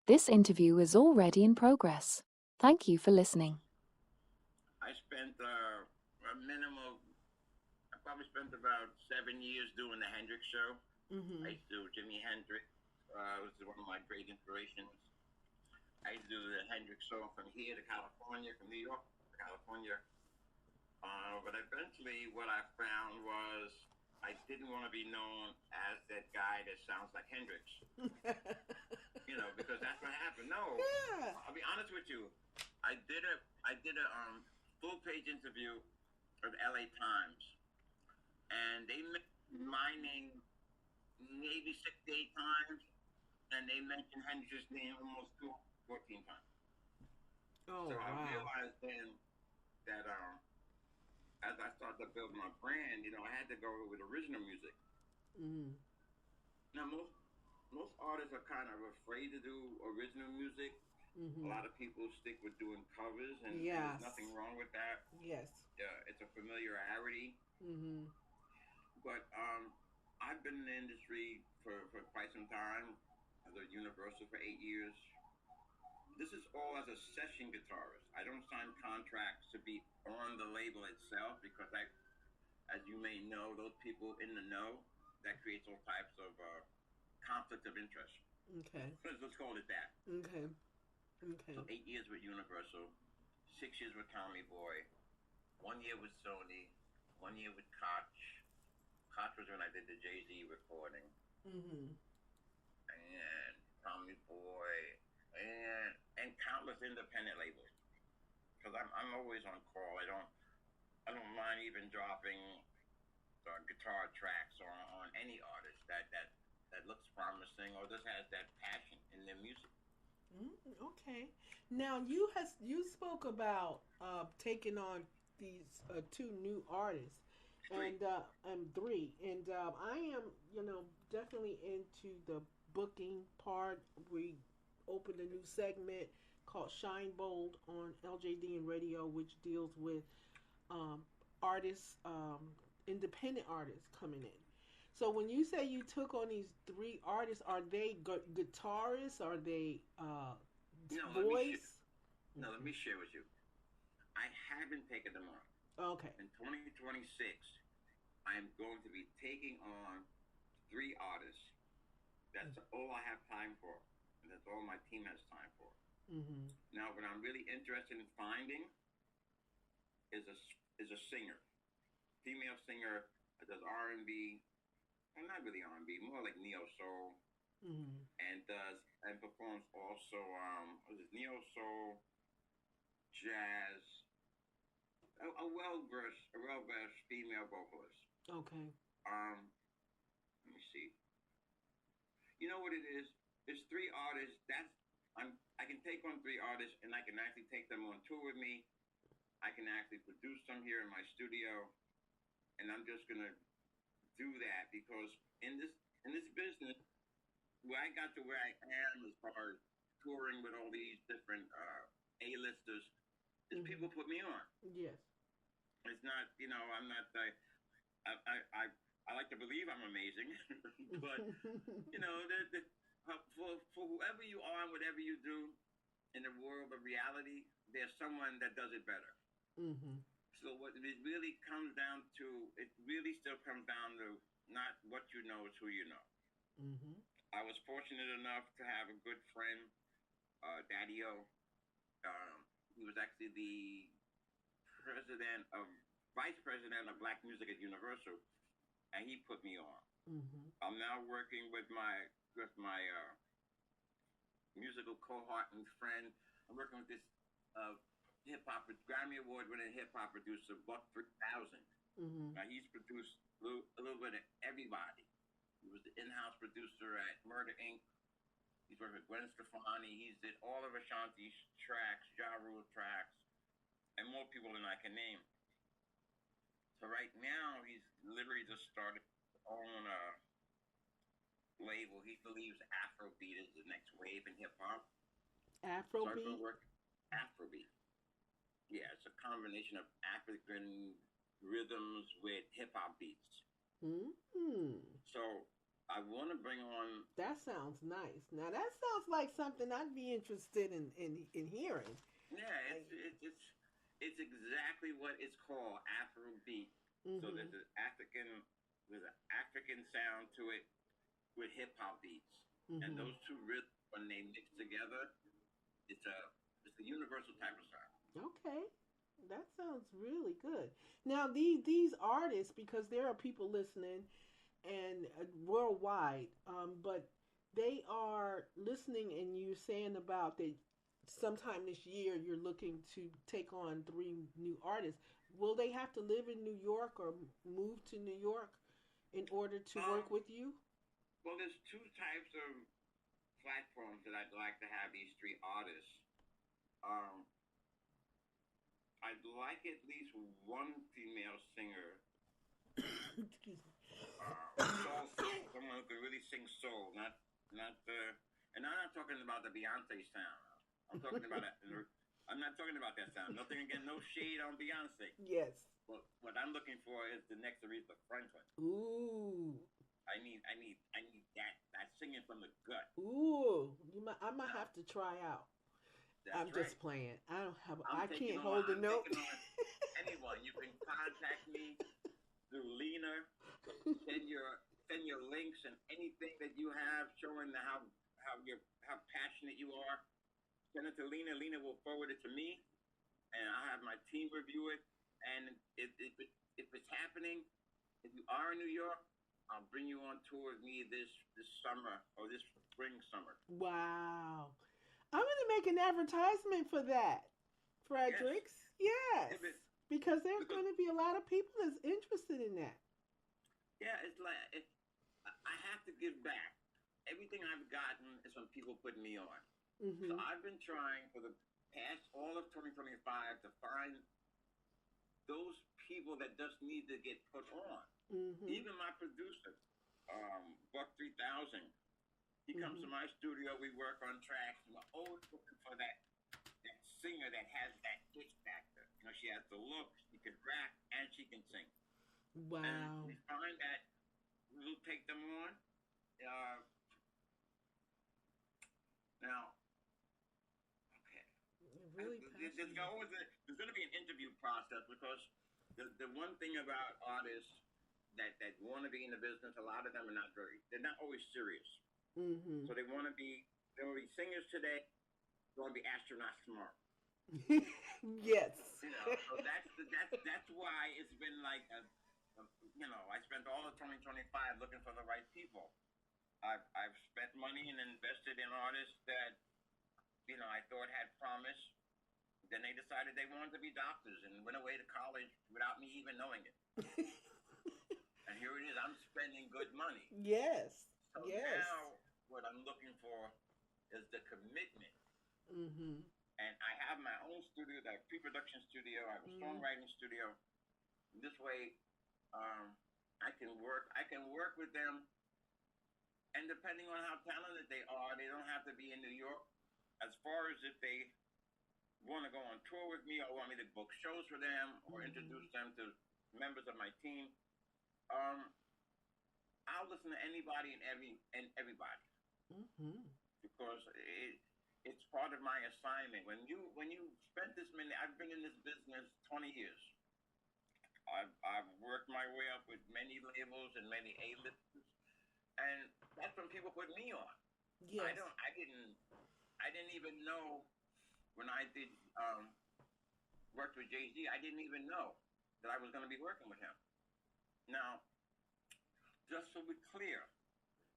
This interview is already in progress. Thank you for listening. I spent a minimum. I probably spent about 7 years doing the Hendrix show. Mm-hmm. I used to do Jimi Hendrix. Was one of my great inspirations. I used to do the Hendrix show from here to California, from New York to California. But eventually, what I found was I didn't want to be known as that guy that sounds like Hendrix. Because that's what happened. No, Yeah. I'll be honest with you. I did a full page interview of the LA Times, and they mentioned my name maybe 6 to 8 times, and they mentioned Hendrix's name almost 14 times. Oh So I wow. realized then that as I started to build my brand, I had to go with original music. Mm-hmm. Now most artists are kind of afraid to do original music. A Mm-hmm. lot of people stick with doing covers, and there's Yes. nothing wrong with that. Yes. It's a familiarity. Mm-hmm. But I've been in the industry for quite some time. I was at Universal for 8 years. This is all as a session guitarist. I don't sign contracts to be on the label itself because as you may know, those people in the know, that creates all types of conflict of interest. Okay. Let's call it that. Okay. So Okay. 8 years with Universal, 6 years with Tommy Boy, 1 year with Sony, 1 year with Koch. Koch was when I did the Jay Z recording, Mm-hmm. and Tommy Boy, and countless independent labels. Because I'm always on call. I don't mind even dropping guitar tracks on any artist that looks promising or just has that passion in their music. Okay. Now you spoke about taking on these two new artists Three. and three and I am definitely into the booking part. We opened a new segment called Shine Bold on LJD and Radio, which deals with um, artists, independent artists coming in. So when you say you took on these three artists, are they guitarists? Are they No, voice? let me share with you. I haven't taken them on. Okay. In 2026, I am going to be taking on three artists. That's all I have time for, and that's all my team has time for. Mm-hmm. Now, what I'm really interested in finding is a singer, female singer that does R&B, and not really R&B, more like neo soul, Mm-hmm. and performs also what is it, neo soul, jazz, a well versed female vocalist. Okay. Um, Let me see. You know what it is? There's three artists. I can take on three artists, and I can actually take them on tour with me. I can actually produce them here in my studio, and I'm just gonna do that because in this in this business, where I got to where I am as far as touring with all these different A-listers, is people Mm-hmm. put me on. Yes. It's not, I'm not. I like to believe I'm amazing, but for whoever you are and whatever you do in the world of reality, there's someone that does it better. Mm-hmm. So what it really comes down to, it really still comes down to not what you know, it's who you know. Mm-hmm. I was fortunate enough to have a good friend, Daddy O. Um, he was actually the president of vice president of black music at Universal, and he put me on. Mm-hmm. I'm now working with my musical cohort and friend. I'm working with this uh, hip hop Grammy Award winning hip hop producer Buck 3000. Mm-hmm. Now he's produced a little bit of everybody. He was the in-house producer at Murder Inc. He's worked with Gwen Stefani. He's did all of Ashanti's tracks, Ja Rule tracks, and more people than I can name. So right now he's literally just started his own label. He believes Afrobeat is the next wave in hip hop. So I've been Afrobeat. working Afrobeat. Yeah, it's a combination of African rhythms with hip hop beats. Mm-hmm. So I want to bring on. That sounds nice. Now that sounds like something I'd be interested in hearing. Yeah, Like, it's exactly what it's called, Afrobeat. So mhm, there's an African sound to it with hip hop beats, and mhm. those two rhythms when they mix together, it's a it's a universal type of sound. Okay, that sounds really good. Now these artists, because there are people listening and worldwide, but they are listening, and you're saying about that sometime this year you're looking to take on three new artists. Will they have to live in New York or move to New York in order to Um, work with you? well, there's two types of platforms that I'd like to have these three artists. Um, I'd like at least one female singer, Excuse me. soul singer, someone who can really sing soul, not and I'm not talking about the Beyonce sound. I'm talking about it. I'm not talking about that sound. Nothing again, no shade on Beyonce. Yes. But what I'm looking for is the next Aretha Franklin. Ooh. I need that singing from the gut. Ooh. I might Now, have to try out. that's I'm right. just playing. I don't have. I'm I taking can't on. hold a I'm note. taking on anyone. You can contact me through Lena. Send your send your links and anything that you have showing how passionate you are. Send it to Lena. Lena will forward it to me, and I'll have my team review it. And if it's happening, if you are in New York, I'll bring you on tour with me this summer or this spring summer. Wow. I'm going to make an advertisement for that, Yes, Fredericks. Yes. if it Because there's because going to be a lot of people that's interested in that. yeah, it's like I have to give back. Everything I've gotten is from people putting me on. So Mhm. I've been trying for the past all of 2025 to find those people that just need to get put on. Mhm. Even my producer, Buck 3000, he comes to Mhm. my studio. We work on tracks. And we're always looking for that singer that has that it factor. You know, she has the look, she can rap, and she can sing. And Wow. we find that we'll take them on. Uh, now, okay, You're really passionate. there's going to be an interview process because the one thing about artists that want to be in the business, a lot of them are they're not always serious. Mhm. So they want to be singers today, they want to be astronauts tomorrow. Yes. You know, so that's why it's been like I spent all of 2025 looking for the right people. I've spent money and invested in artists that I thought had promise. Then they decided they wanted to be doctors and went away to college without me even knowing it. And here it is, I'm spending good money. Yes. So Yes. now what I'm looking for is the commitment. Mhm. And I have my own studio, that pre-production studio. I have a Mhm. songwriting studio. This way, I can work with them, and depending on how talented they are, they don't have to be in New York. As far as if they want to go on tour with me or want me to book shows for them or Mhm. introduce them to members of my team, um, I'll listen to anybody and everybody Mhm. because it's part of my assignment. When you spend this many, I've been in this business 20 years. I've worked my way up with many labels and many A-listers, and that's when people put me on. I Yes. don't. I didn't even know when I did worked with Jay Z. I didn't even know that I was going to be working with him. Now, just so we're clear,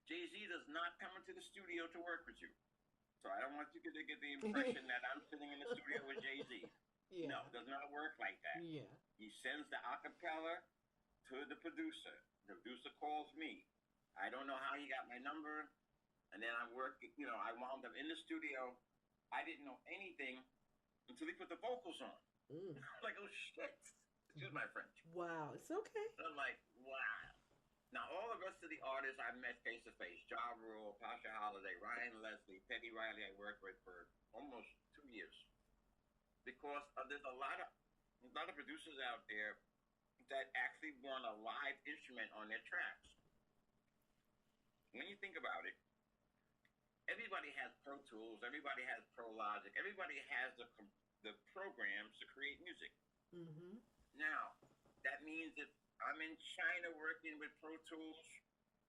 Jay Z does not come into the studio to work with you. So I don't want you to get the impression that I'm sitting in the studio with Jay Z. Yeah. No, it does not work like that. Yeah. He sends the acapella to the producer. The producer calls me. I don't know how he got my number. And then I wound up in the studio. I didn't know anything until he put the vocals on. Mm. I'm like, oh shit. Excuse my French. Wow. It's okay. And I'm like, wow. Now, all the rest of the artists I've met face to face, Ja Rule, Pasha Holiday, Ryan Leslie, Peggy Riley, I worked with for almost 2 years. Because there's a lot of producers out there that actually want a live instrument on their tracks. when you think about it, everybody has Pro Tools, everybody has Pro Logic, everybody has the programs to create music. Mm-hmm. Now, that means if I'm in China working with Pro Tools,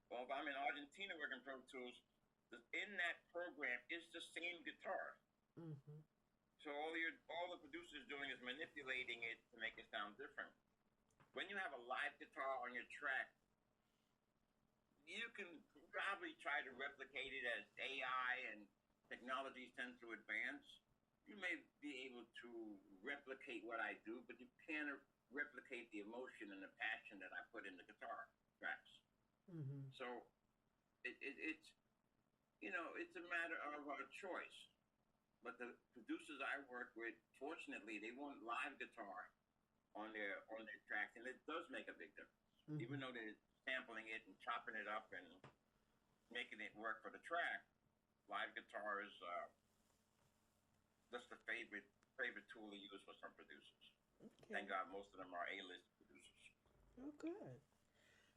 or if I'm in Argentina working Pro Tools, in that program is the same guitar. Mm-hmm. So all the producer's doing is manipulating it to make it sound different. When you have a live guitar on your track, you can probably try to replicate it as AI and technologies tend to advance. You may be able to replicate what I do, but you can't replicate the emotion and the passion that I put in the guitar tracks. Mm-hmm. So it's it's a matter of choice. But the producers I work with, fortunately, they want live guitar on their tracks, and it does make a big difference. Mm-hmm. Even though they're sampling it and chopping it up and making it work for the track, live guitar is just the favorite tool to use for some producers. Okay. Thank God most of them are A-list producers. Oh, good.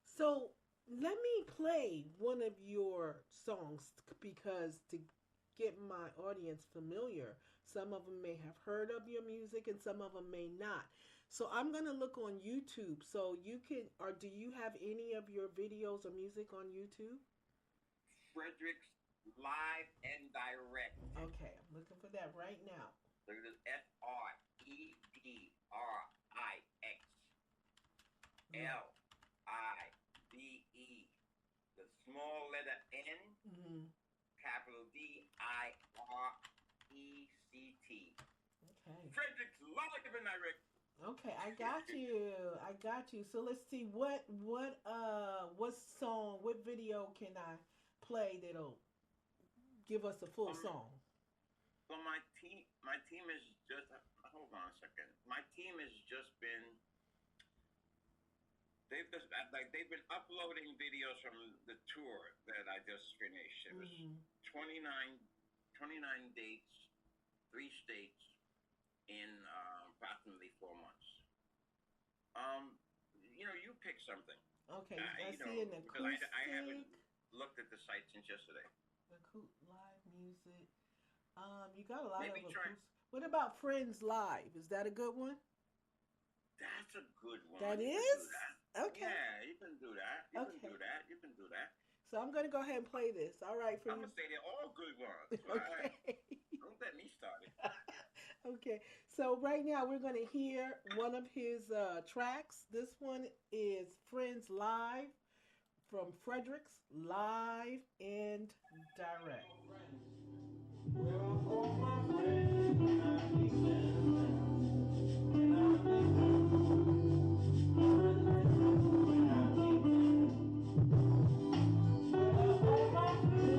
So let me play one of your songs because to get my audience familiar, some of them may have heard of your music and some of them may not. So I'm going to look on YouTube. So you can, or do you have any of your videos or music on YouTube? Frederick's Live and Direct. Okay, I'm looking for that right now. Look at this, FREDRIX LIVE. The small letter N, mm-hmm. capital DIRECT. Okay. Frederick's Live and Direct. Okay, I got you. So let's see what song, what video can I play that'll give us a full song? Well, my team is just hold on a second. My team has just been they've been uploading videos from the tour that I just finished. It was 29 dates, 3 states in approximately 4 months. You pick something. Okay, I see an acoustic. I haven't looked at the site since yesterday. Live music. You got a lot of acoustic. What about Friends Live? Is that a good one? That's a good one. That is? Okay. Yeah, you can do that. You can do that. So I'm going to go ahead and play this. All right, I'm going to say they're all good ones. Okay. Don't get me started. Okay. So right now we're going to hear one of his tracks. This one is Friends Live from Frederick's Live and Direct. Where are all my friends when I need them? When I need them. When I need them. Where are all my friends?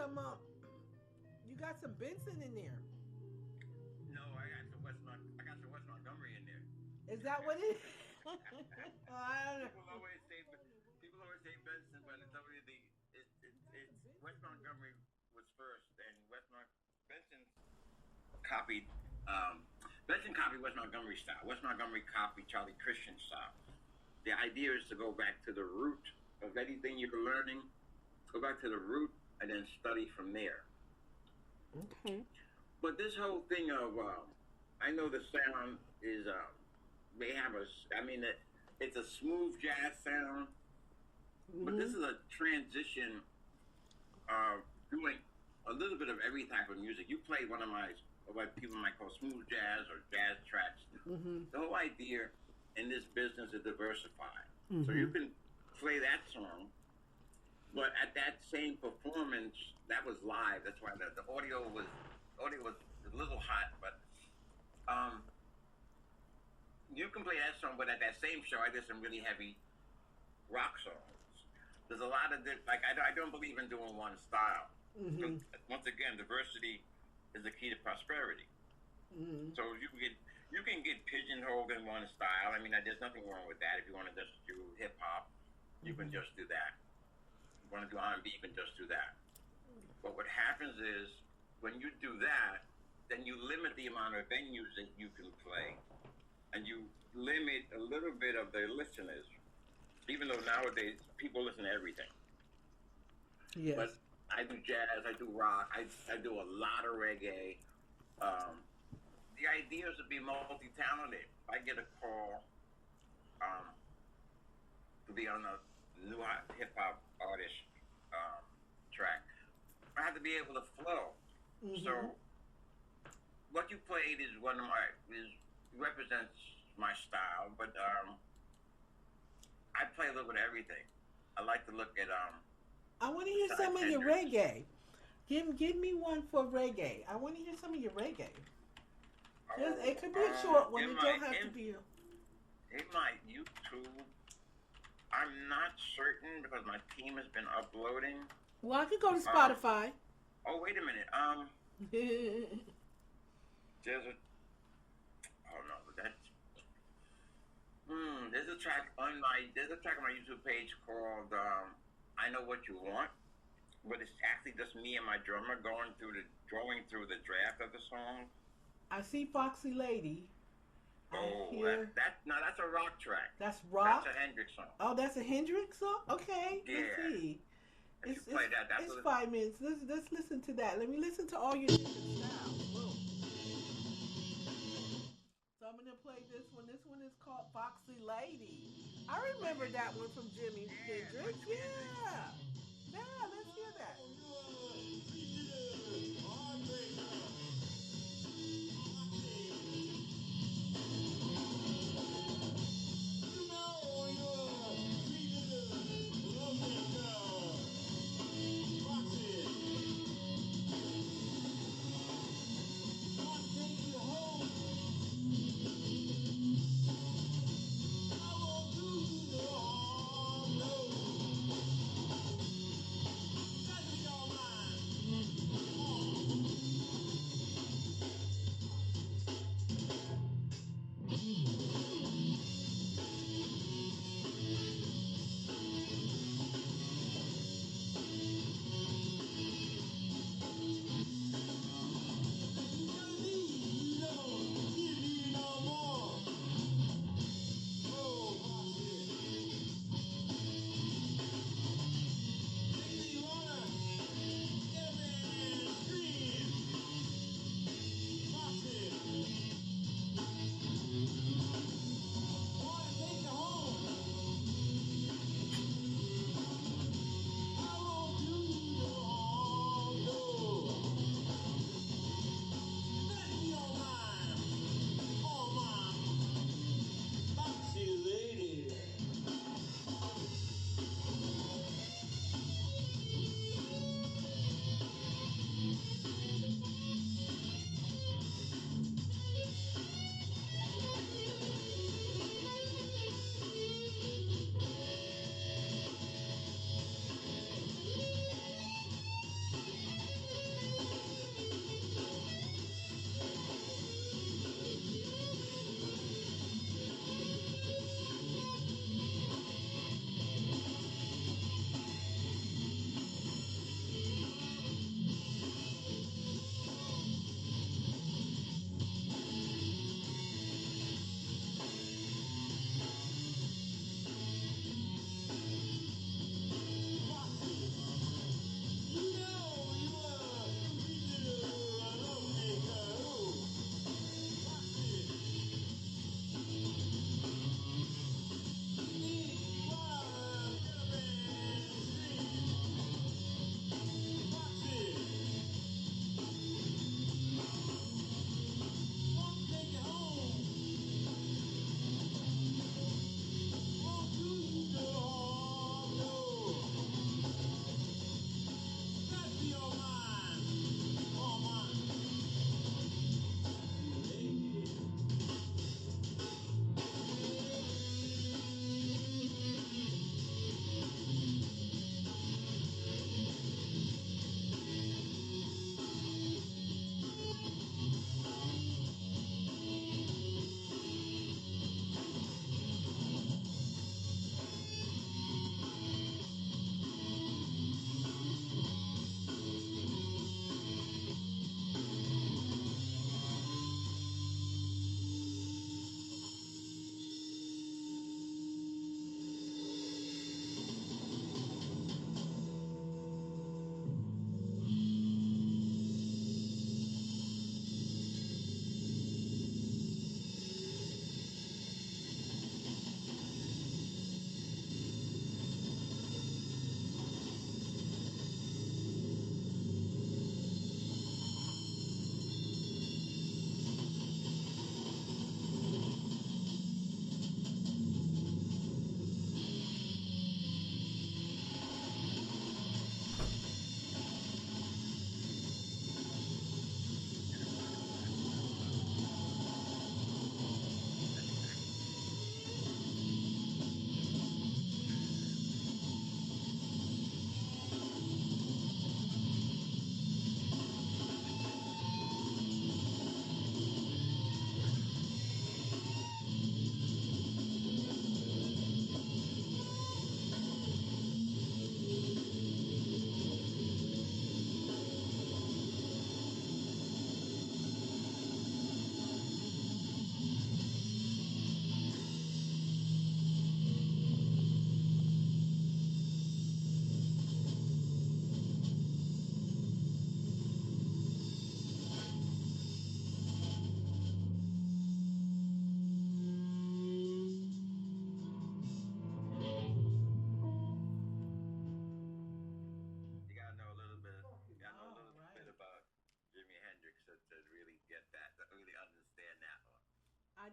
you got some Benson in there. No, I got some West Montgomery in there. Is that what it is? I don't know. People always say Benson, but it's already it's West Montgomery was first, and copied Benson copied West Montgomery style. West Montgomery copied Charlie Christian style. The idea is to go back to the root of anything you're learning. Go back to the root and then study from there. Okay. But this whole thing of I know the sound is they have it's a smooth jazz sound, but this is a transition doing a little bit of every type of music. You play one of what people might call smooth jazz or jazz tracks. The whole idea in this business is diversify. So you can play that song, but at that same performance, that was live. That's why the audio was a little hot, but you can play that song, but at that same show, I did some really heavy rock songs. There's a lot of I don't believe in doing one style. Once again, diversity is the key to prosperity. So you can get pigeonholed in one style. I mean, there's nothing wrong with that. If you want to just do hip hop, you can just do that. If you want to do R&B, you can just do that. But what happens is when you do that, then you limit the amount of venues that you can play, and you limit a little bit of the listeners. Even though nowadays people listen to everything. Yes. But I do jazz, I do rock, I do a lot of reggae. The idea is to be multi-talented. I get a call to be on a new hip-hop artist track. I have to be able to flow. So what you played is represents my style, but I play a little bit of everything. I like to look at I want to hear some of your reggae. Give me one for reggae. I want to hear some of your reggae. It could be a short one. It don't have to be. In my YouTube, I'm not certain because my team has been uploading. Well, I could go to Spotify. Oh, wait a minute. There's a. Oh no, that's. There's a track on my YouTube page called "I Know What You Want," but it's actually just me and my drummer going through the draft of the song. I see Foxy Lady. That's a rock track. That's rock. That's a Hendrix song. Oh, that's a Hendrix song. Okay, yeah. Let's see. If you play that, it's 5 minutes. Let's listen to that. Let me listen to all your different styles. Whoa. So I'm gonna play this one. This one is called Foxy Lady. I remember that one from Jimi Hendrix. Yeah. Let's hear that.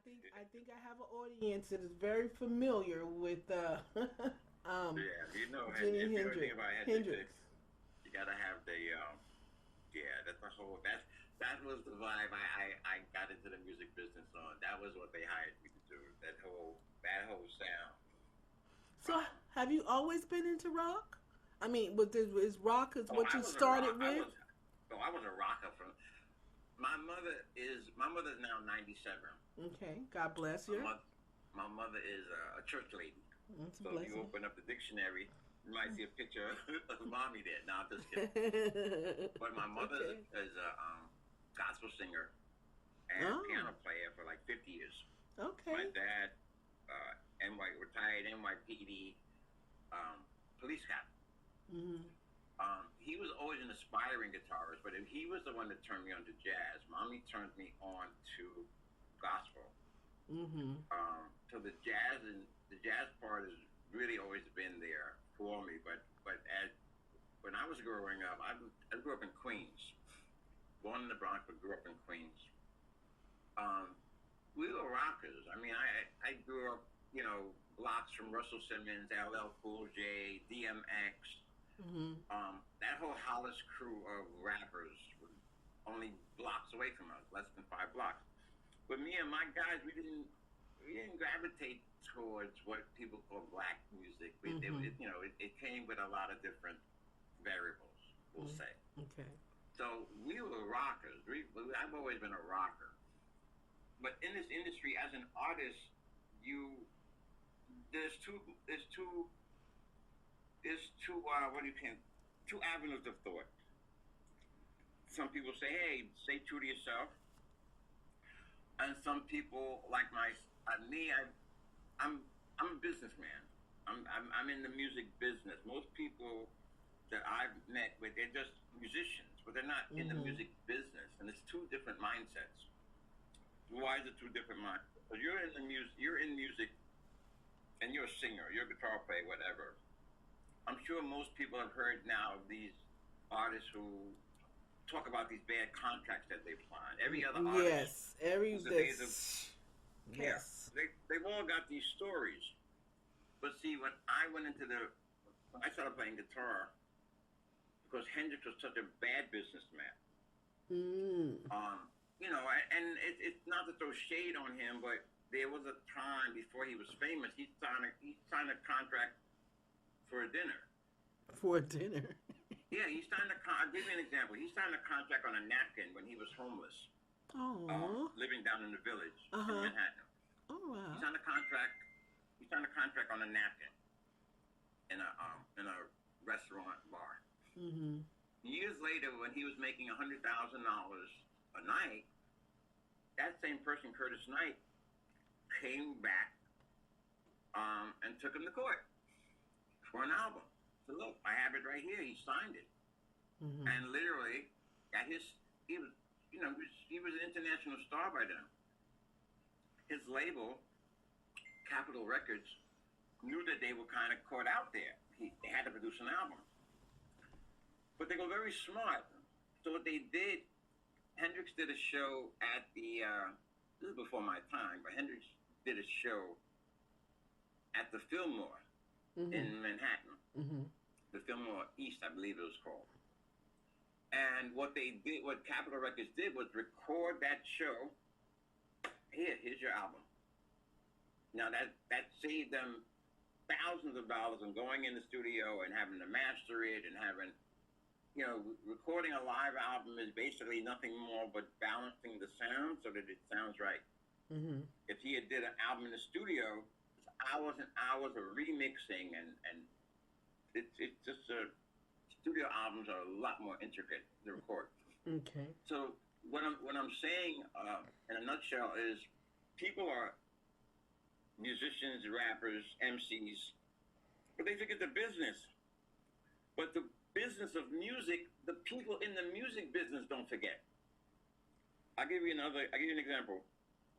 think I have an audience that is very familiar with Yeah, you know, and Jimi if you know anything about Hendrix, Hendrix. you gotta have the yeah, that's the whole that was the vibe I got into the music business on. That was what they hired me to do. That whole sound. So, have you always been into rock? I mean, is rock is Oh, what I you was a rock. started with? I was a rocker from. My mother is now 97. Okay, God bless My you. mother, my mother is a church lady. That's a So if you blessing. open up the dictionary, you might see a picture of mommy there. No, I'm just kidding. But my mother Okay. is a gospel singer and Oh, piano player for like 50 years. My okay. dad, retired NYPD police captain. Mhm. He was always an aspiring guitarist, but he was the one that turned me on to jazz. Mommy turned me on to gospel. Mhm. So the jazz part has really always been there for me. But as when I was growing up, I grew up in Queens, born in the Bronx, but grew up in Queens. Um, we were rockers. I mean, I grew up, blocks from Russell Simmons, LL Cool J, DMX. Mhm. That whole Hollis crew of rappers was only blocks away from us, less than 5 blocks. But me and my guys, we didn't gravitate towards what people call black music. Mhm. It came with a lot of different variables, we'll Mm. say. Okay. So we were rockers. I've always been a rocker. But in this industry, as an artist, you there's two there's two there's two what do you can two avenues of thought. Some people say, "Hey, stay true to yourself," and some people, like me, I'm I'm a businessman. I'm in the music business. Most people that I've met with, they're just musicians, but they're not in the Mhm. music business, and it's two different mindsets. Why is it two different mindsets? Because you're in music, and you're a singer, you're a guitar player, whatever. I'm sure most people have heard now of these artists who talk about these bad contracts that they've signed. Every other artist Yes. Every since the days of this. yeah, Yes. they've all got these stories. But see, when I started playing guitar, because Hendrix was such a bad businessman. Mm. And it's not to throw shade on him, but there was a time before he was famous. He signed a contract for a dinner. For dinner. Yeah, I'll give you an example. He signed a contract on a napkin when he was homeless, Oh. living down in the village Uh in huh. Manhattan. Oh He wow. signed a contract. He signed a contract on a napkin in a restaurant bar. Mhm. Years later, when he was making $100,000 a night, that same person, Curtis Knight, came back and took him to court for an album. So look, I have it right here. He signed it, Mhm. and literally, at his he was he was an international star by then. His label, Capitol Records, knew that they were kind of caught out there. They had to produce an album, but they were very smart. So what they did, Hendrix did a show at the. This is before my time, but Hendrix did a show at the Fillmore Mhm. in Manhattan, Mhm. the Fillmore East, I believe it was called. And what Capitol Records did was record that show. Here's your album. Now that saved them thousands of dollars in going in the studio and having to master it and having, recording a live album is basically nothing more but balancing the sound so that it sounds right. Mhm. If he had did an album in the studio, it's hours and hours of remixing and it's just studio albums are a lot more intricate to record. Okay. So what I'm saying in a nutshell is people are musicians, rappers, MCs, but they forget the business. But the business of music, the people in the music business don't forget. I'll give you an example.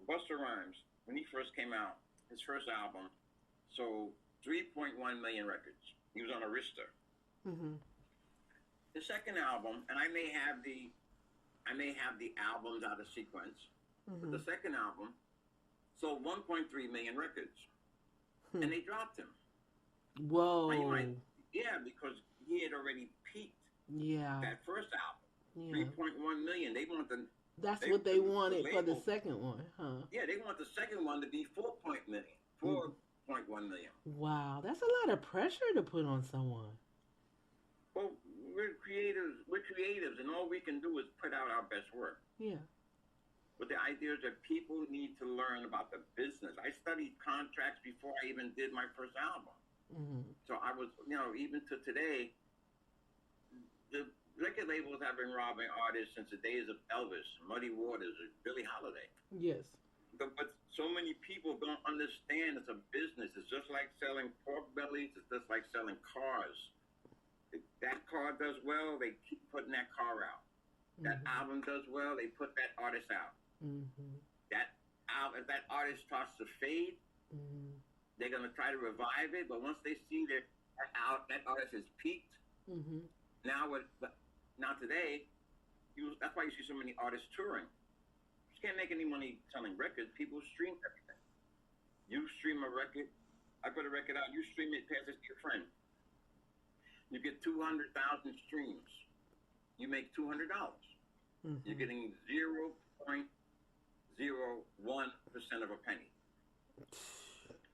Busta Rhymes, when he first came out, his first album sold 3.1 million records. He was on Arista. Mhm. The second album, and I may have the albums out of sequence, but Mhm. the second album sold 1.3 million records, and they dropped him. Whoa. Yeah, because he had already peaked. Yeah. That first album, yeah. 3.1 million. They want the. That's what they wanted for the second one, huh? Yeah, they want the second one to be 4.1 million. Wow, that's a lot of pressure to put on someone. Well, we're creatives, and all we can do is put out our best work. Yeah. But the idea is that people need to learn about the business. I studied contracts before I even did my first album. Mm-hmm. So I was, even to today, the record labels have been robbing artists since the days of Elvis, Muddy Waters, or Billie Holiday. Yes. But so many people don't understand it's a business. It's just like selling pork bellies. It's just like selling cars. If that car does well, they keep putting that car out. That album does well, they put that artist out. Mm-hmm. If that artist starts to fade, they're going to try to revive it. But once they see that artist has peaked, now today, that's why you see so many artists touring. You can't make any money selling records. People stream everything. You stream a record. I put a record out. You stream it, pass it to your friend. You get 200,000 streams. You make $200. You're getting 0.01% of a penny.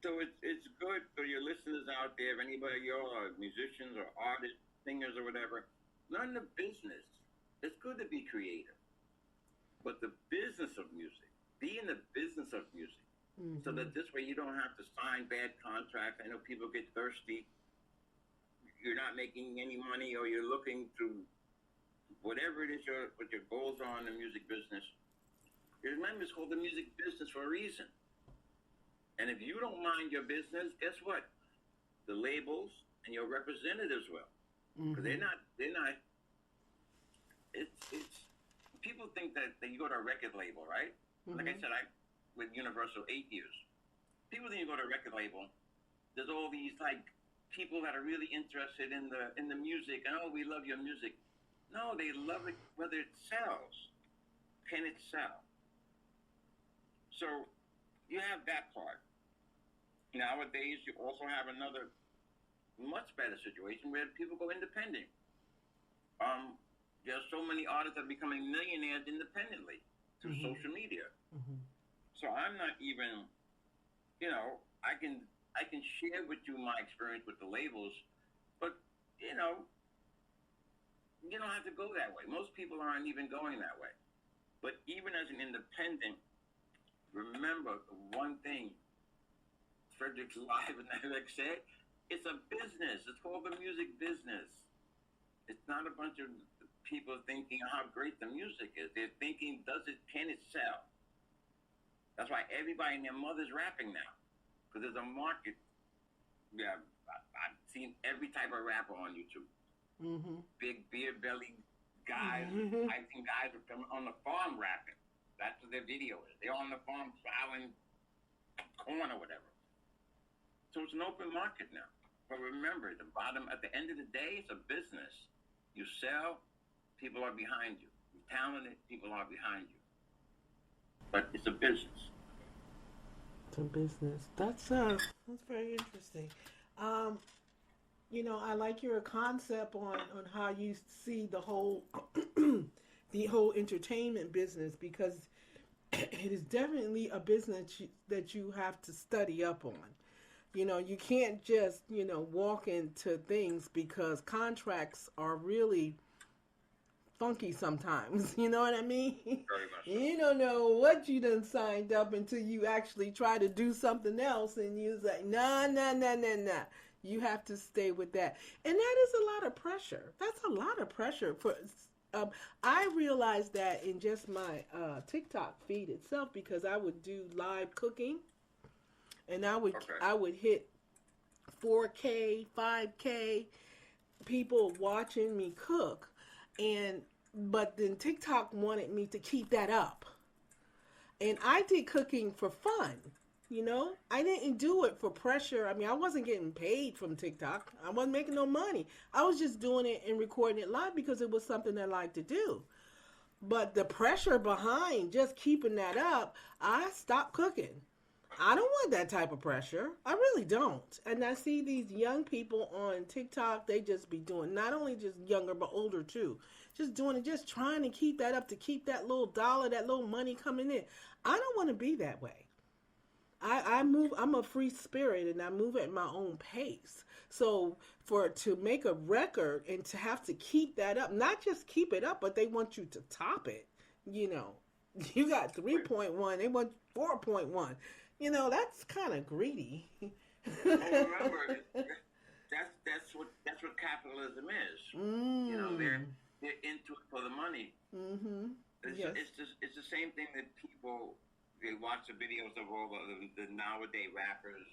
So it's good for your listeners out there. If anybody, are musicians or artists, singers or whatever, learn the business. It's good to be creative, but the business of music, be in the business of music, so that this way you don't have to sign bad contracts. I know people get thirsty. You're not making any money, or you're looking to whatever it is what your goals are in the music business. Remember, it's called the music business for a reason. And if you don't mind your business, guess what? The labels and your representatives will, because they're not. It's people think that you go to a record label, right? Like I said, with Universal 8 years. People think you go to a record label. There's all these people that are really interested in the music, and we love your music. No, they love it whether it sells. Can it sell? So you have that part. Nowadays, you also have another much better situation where people go independent. There's so many artists that are becoming millionaires independently through social media. So I'm not even, I can share with you my experience with the labels, but you don't have to go that way. Most people aren't even going that way. But even as an independent, remember the one thing Frederick Live and Alex said, it's a business. It's called the music business. It's not a bunch of people thinking how great the music is. They're thinking, can it sell? That's why everybody and their mother's rapping now, because there's a market. Yeah, I've seen every type of rapper on YouTube. Big beer belly guys. I've seen guys on the farm rapping. That's what their video is. They're on the farm plowing corn or whatever. So it's an open market now. But remember, at the end of the day, it's a business. You sell, people are behind you. You're talented, people are behind you. But it's a business. It's a business. That's very interesting. I like your concept on how you see the whole the whole entertainment business, because it is definitely a business that you have to study up on. You can't just, walk into things, because contracts are really funky sometimes. You know what I mean? Very much so. You don't know what you done signed up until you actually try to do something else, and you're like, nah. You have to stay with that. And that is a lot of pressure. That's a lot of pressure. I realized that in just my TikTok feed itself, because I would do live cooking, and I would hit 4K, 5K people watching me cook, but then TikTok wanted me to keep that up. And I did cooking for fun. I didn't do it for pressure. I mean, I wasn't getting paid from TikTok. I wasn't making no money. I was just doing it and recording it live because it was something I liked to do. But the pressure behind just keeping that up, I stopped cooking. I don't want that type of pressure. I really don't. And I see these young people on TikTok, they just be doing, not only just younger, but older too. Just doing it, just trying to keep that up, to keep that little dollar, that little money coming in. I don't want to be that way. I move, I'm a free spirit and I move at my own pace. So for to make a record and to have to keep that up, not just keep it up, but they want you to top it, you know. You got 3.1, they want 4.1. You know, that's kind of greedy. Well, remember, that's what capitalism is. You know, they're into it for the money. Mm-hmm. Yes. It's the same thing that people, they watch the videos of all the nowadays rappers,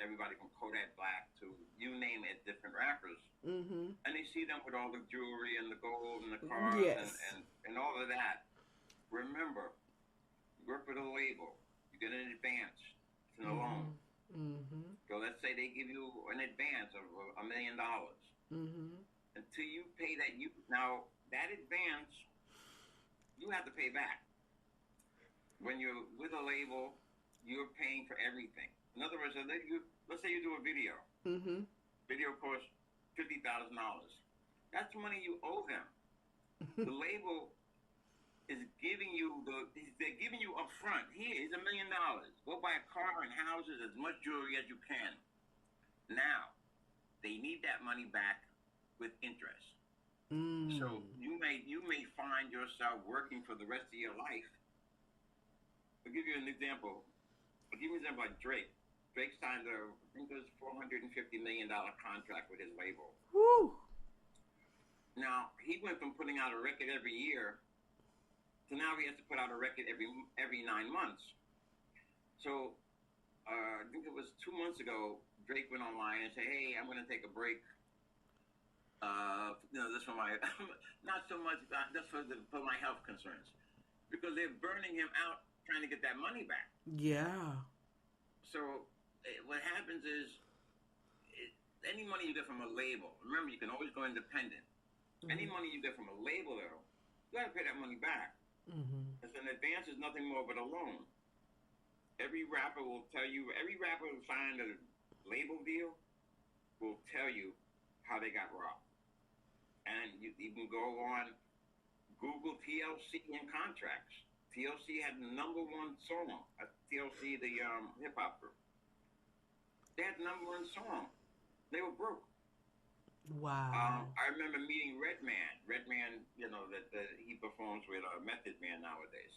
everybody from Kodak Black to you name it, different rappers, and they see them with all the jewelry and the gold and the cars Yes. and all of that. Remember, you work with a label, you get an advance, it's an loan. So let's say they give you an advance of $1 million. Until you pay that, now that advance, you have to pay back. When you're with a label, you're paying for everything. In other words, let's say you do a video. Video costs $50,000. That's money you owe them. The label is giving you they're giving you up front. Here's $1 million. Go buy a car and houses, as much jewelry as you can. Now, they need that money back with interest. So you may find yourself working for the rest of your life. I'll give you an example. Like Drake. Drake signed I think it was $450 million contract with his label. Woo! Now, he went from putting out a record every year to now he has to put out a record every 9 months. So I think it was 2 months ago, Drake went online and said, "Hey, I'm going to take a break. This for my not so much just for my health concerns, because they're burning him out trying to get that money back." Yeah. So what happens is, any money you get from a label, remember you can always go independent. Any money you get from a label, though, you got to pay that money back. Because an advance is nothing more but a loan. Every rapper who signed a label deal will tell you how they got robbed. And you can go on Google TLC and contracts. TLC had the #1 song. TLC, the hip-hop group. They had the #1 song. They were broke. Wow. I remember meeting Redman. Redman, that he performs with Method Man nowadays.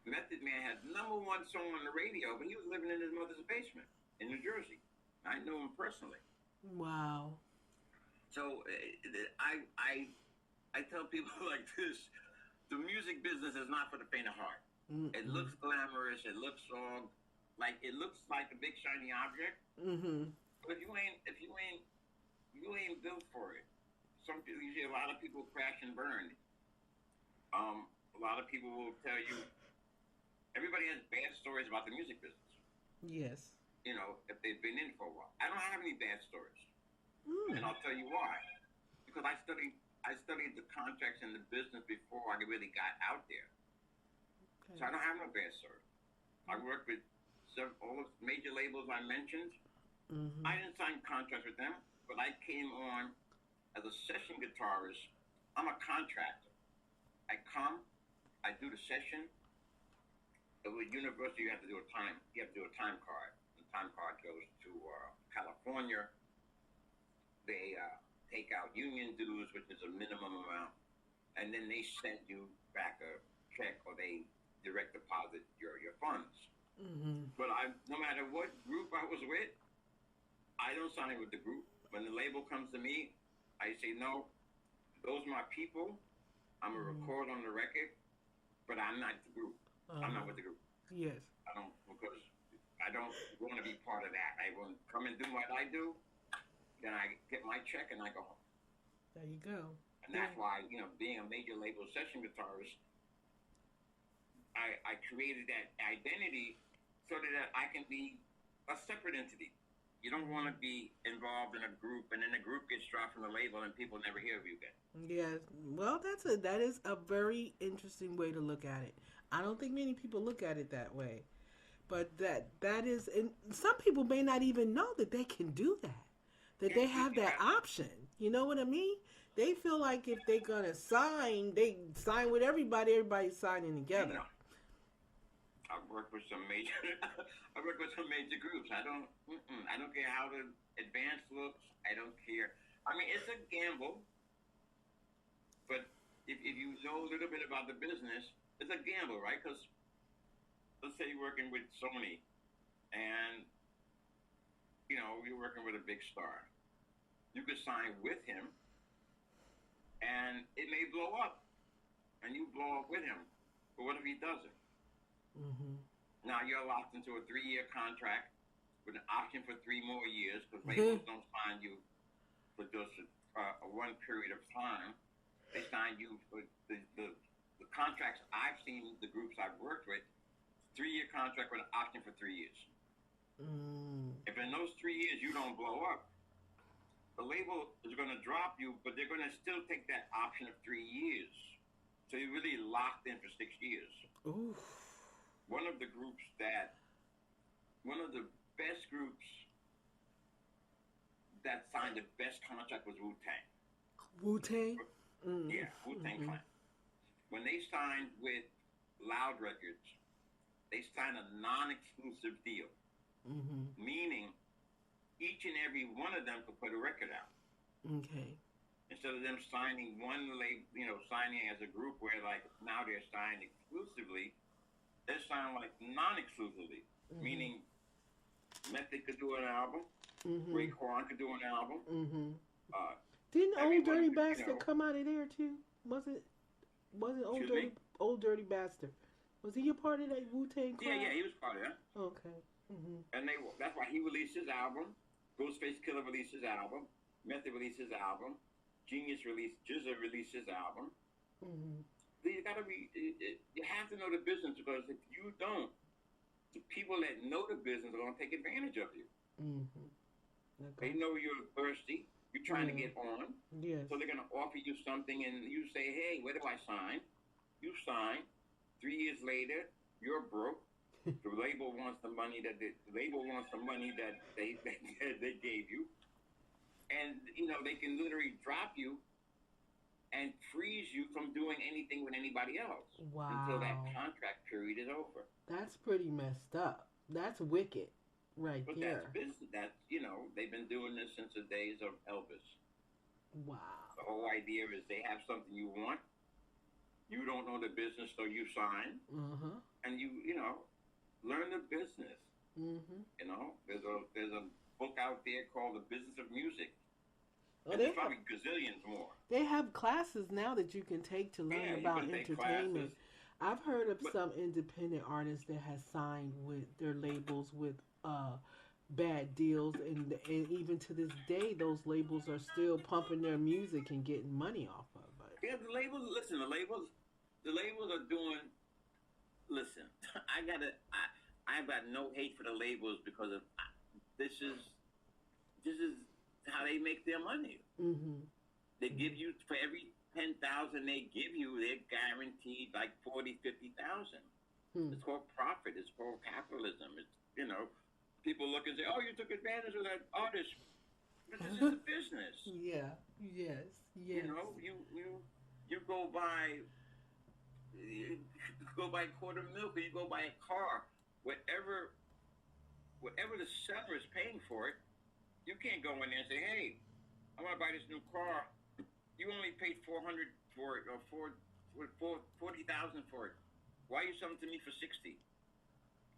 Method Man had #1 song on the radio, but he was living in his mother's basement in New Jersey. I knew him personally. Wow. So I tell people like this: the music business is not for the faint of heart. It looks glamorous. It looks all like a big shiny object. But if you ain't built for it. You see a lot of people crash and burn. A lot of people will tell you, everybody has bad stories about the music business. Yes. If they've been in for a while. I don't have any bad stories. And I'll tell you why. Because I studied the contracts in the business before I really got out there. Okay. So I don't have no bad stories. I worked with all the major labels I mentioned. I didn't sign contracts with them, but I came on as a session guitarist. I'm a contractor. I come, I do the session. With university, you have to do a time card. The time card goes to California. They take out union dues, which is a minimum amount, and then they send you back a check, or they direct deposit your funds. But no matter what group I was with, I don't sign with the group. When the label comes to me, I say, no, those are my people. I'm going to record on the record, but I'm not the group. I'm not with the group. Yes. Because I don't want to be part of that. I want to come and do what I do, then I get my check and I go home. There you go. And that's why, being a major label session guitarist, I created that identity so that I can be a separate entity. You don't want to be involved in a group, and then the group gets dropped from the label, and people never hear of you again. Yes. Well, that is a very interesting way to look at it. I don't think many people look at it that way. But that is, and some people may not even know that they can do that, that they have that Yeah, option. You know what I mean? They feel like if they're gonna sign, they sign with everybody. Everybody's signing you together. know, I've worked with some major, I work with some major groups. I don't care how the advance looks. I don't care. I mean, it's a gamble, but if you know a little bit about the business, it's a gamble, right? Because let's say you're working with Sony, and you're working with a big star. You could sign with him, and it may blow up, and you blow up with him. But what if he doesn't? Mm-hmm. Now you're locked into a 3-year contract with an option for 3 more years because labels don't sign you for just a one period of time. They sign you for the contracts I've seen, the groups I've worked with, 3-year contract with an option for 3 years. If in those 3 years you don't blow up, the label is going to drop you, but they're going to still take that option of 3 years. So you're really locked in for 6 years. Oof. One of the best groups that signed the best contract was Wu-Tang. Wu-Tang? Yeah, Wu-Tang Clan. When they signed with Loud Records, they signed a non-exclusive deal, meaning each and every one of them could put a record out. Okay. Instead of them signing one label, signing as a group where like now they're signed exclusively, they're signed like non-exclusively, meaning Method could do an album, Raekwon could do an album. Didn't Old Dirty Bastard come out of there too? Wasn't Old Dirty Bastard? Was he a part of that Wu-Tang Clan? Yeah, he was part of that. Okay. And that's why he released his album. Ghostface Killer released his album. Method released his album. GZA released his album. You have to know the business, because if you don't, the people that know the business are going to take advantage of you. Okay. They know you're thirsty. You're trying to get on. Yes. So they're going to offer you something, and you say, hey, where do I sign? You sign. 3 years later, you're broke. The label wants the money that they gave you. And, they can literally drop you and freeze you from doing anything with anybody else. Wow. Until that contract period is over. That's pretty messed up. That's wicked right but there. That's business. They've been doing this since the days of Elvis. Wow. The whole idea is they have something you want. You don't know the business, so you sign. And you learn the business. There's a book out there called The Business of Music. There's probably gazillions more. They have classes now that you can take to learn about entertainment. I've heard of some independent artists that has signed with their labels with bad deals, and even to this day, those labels are still pumping their music and getting money off of it. Yeah, the labels. Listen, the labels are doing. Listen, I've got no hate for the labels, because of this is how they make their money. They give you, for every 10,000 they give you, they're guaranteed like 40, 50,000. It's called profit. It's called capitalism. It's people look and say, "Oh, you took advantage of that artist." But this is a business. Yeah. Yes. You go buy a quart of milk, or you go buy a car, whatever the seller is paying for it. You can't go in there and say, "Hey, I want to buy this new car. You only paid $400 for it, or $40,000 for it. Why are you selling to me for $60?"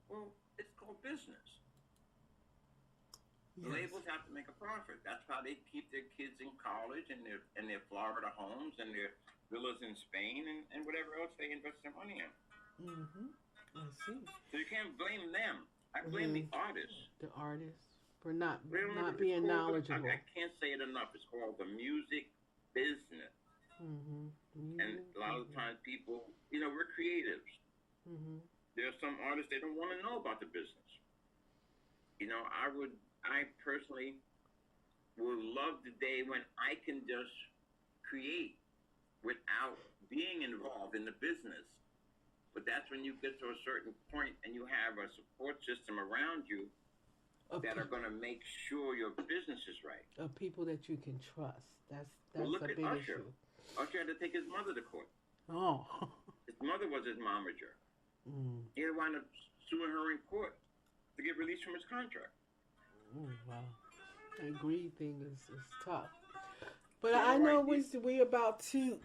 Well, it's called business. Yes. The labels have to make a profit. That's how they keep their kids in college, and their Florida homes, and their villas in Spain, and whatever else they invest their money in. I see. So you can't blame them. I blame the artists. The artists. For not being knowledgeable. I can't say it enough. It's called the music business. And a lot of times people, we're creatives. There are some artists, they don't want to know about the business. I personally would love the day when I can just create without being involved in the business. But that's when you get to a certain point and you have a support system around you that are going to make sure your business is right. Of people that you can trust. That's Well, look a at big Usher. issue. Usher had to take his mother to court. Oh. His mother was his momager. He had to wind up suing her in court to get released from his contract. Wow. That greed thing is tough. But I know we're about to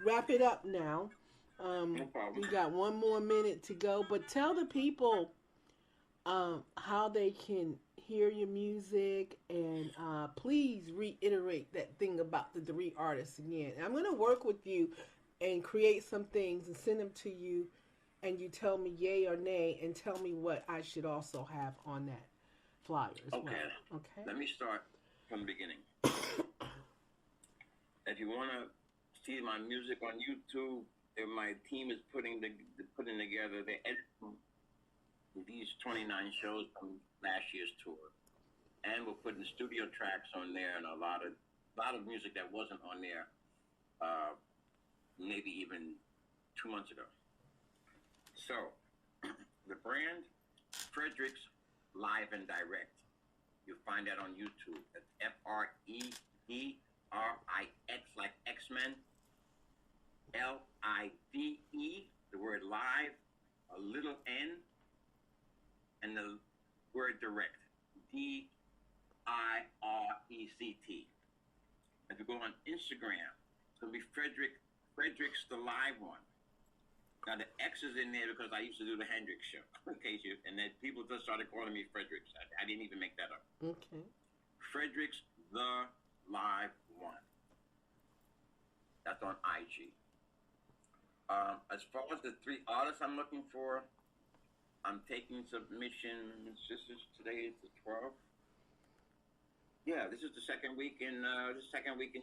wrap it up now. No problem. We got one more minute to go. But tell the people how they can hear your music, and please reiterate that thing about the 3 artists again. And I'm going to work with you and create some things and send them to you, and you tell me yay or nay, and tell me what I should also have on that flyer as well. Okay. Let me start from the beginning. If you want to see my music on YouTube, my team is putting together the these 29 shows from last year's tour, and we're putting studio tracks on there and a lot of music that wasn't on there, maybe even 2 months ago. So, the brand Frederick's LivenDirect. You'll find that on YouTube. That's FREDRIX, like X-Men. LIVE, the word live, a little N, and the word direct. DIRECT. If you go on Instagram, it's going to be Frederick's the live one. Now the X is in there because I used to do the Hendrix show, and then people just started calling me Fredericks. I didn't even make that up. Okay. Frederick's the live one. That's on IG. As far as the 3 artists I'm looking for, I'm taking submissions. Today is the 12th. Yeah, this is the second week in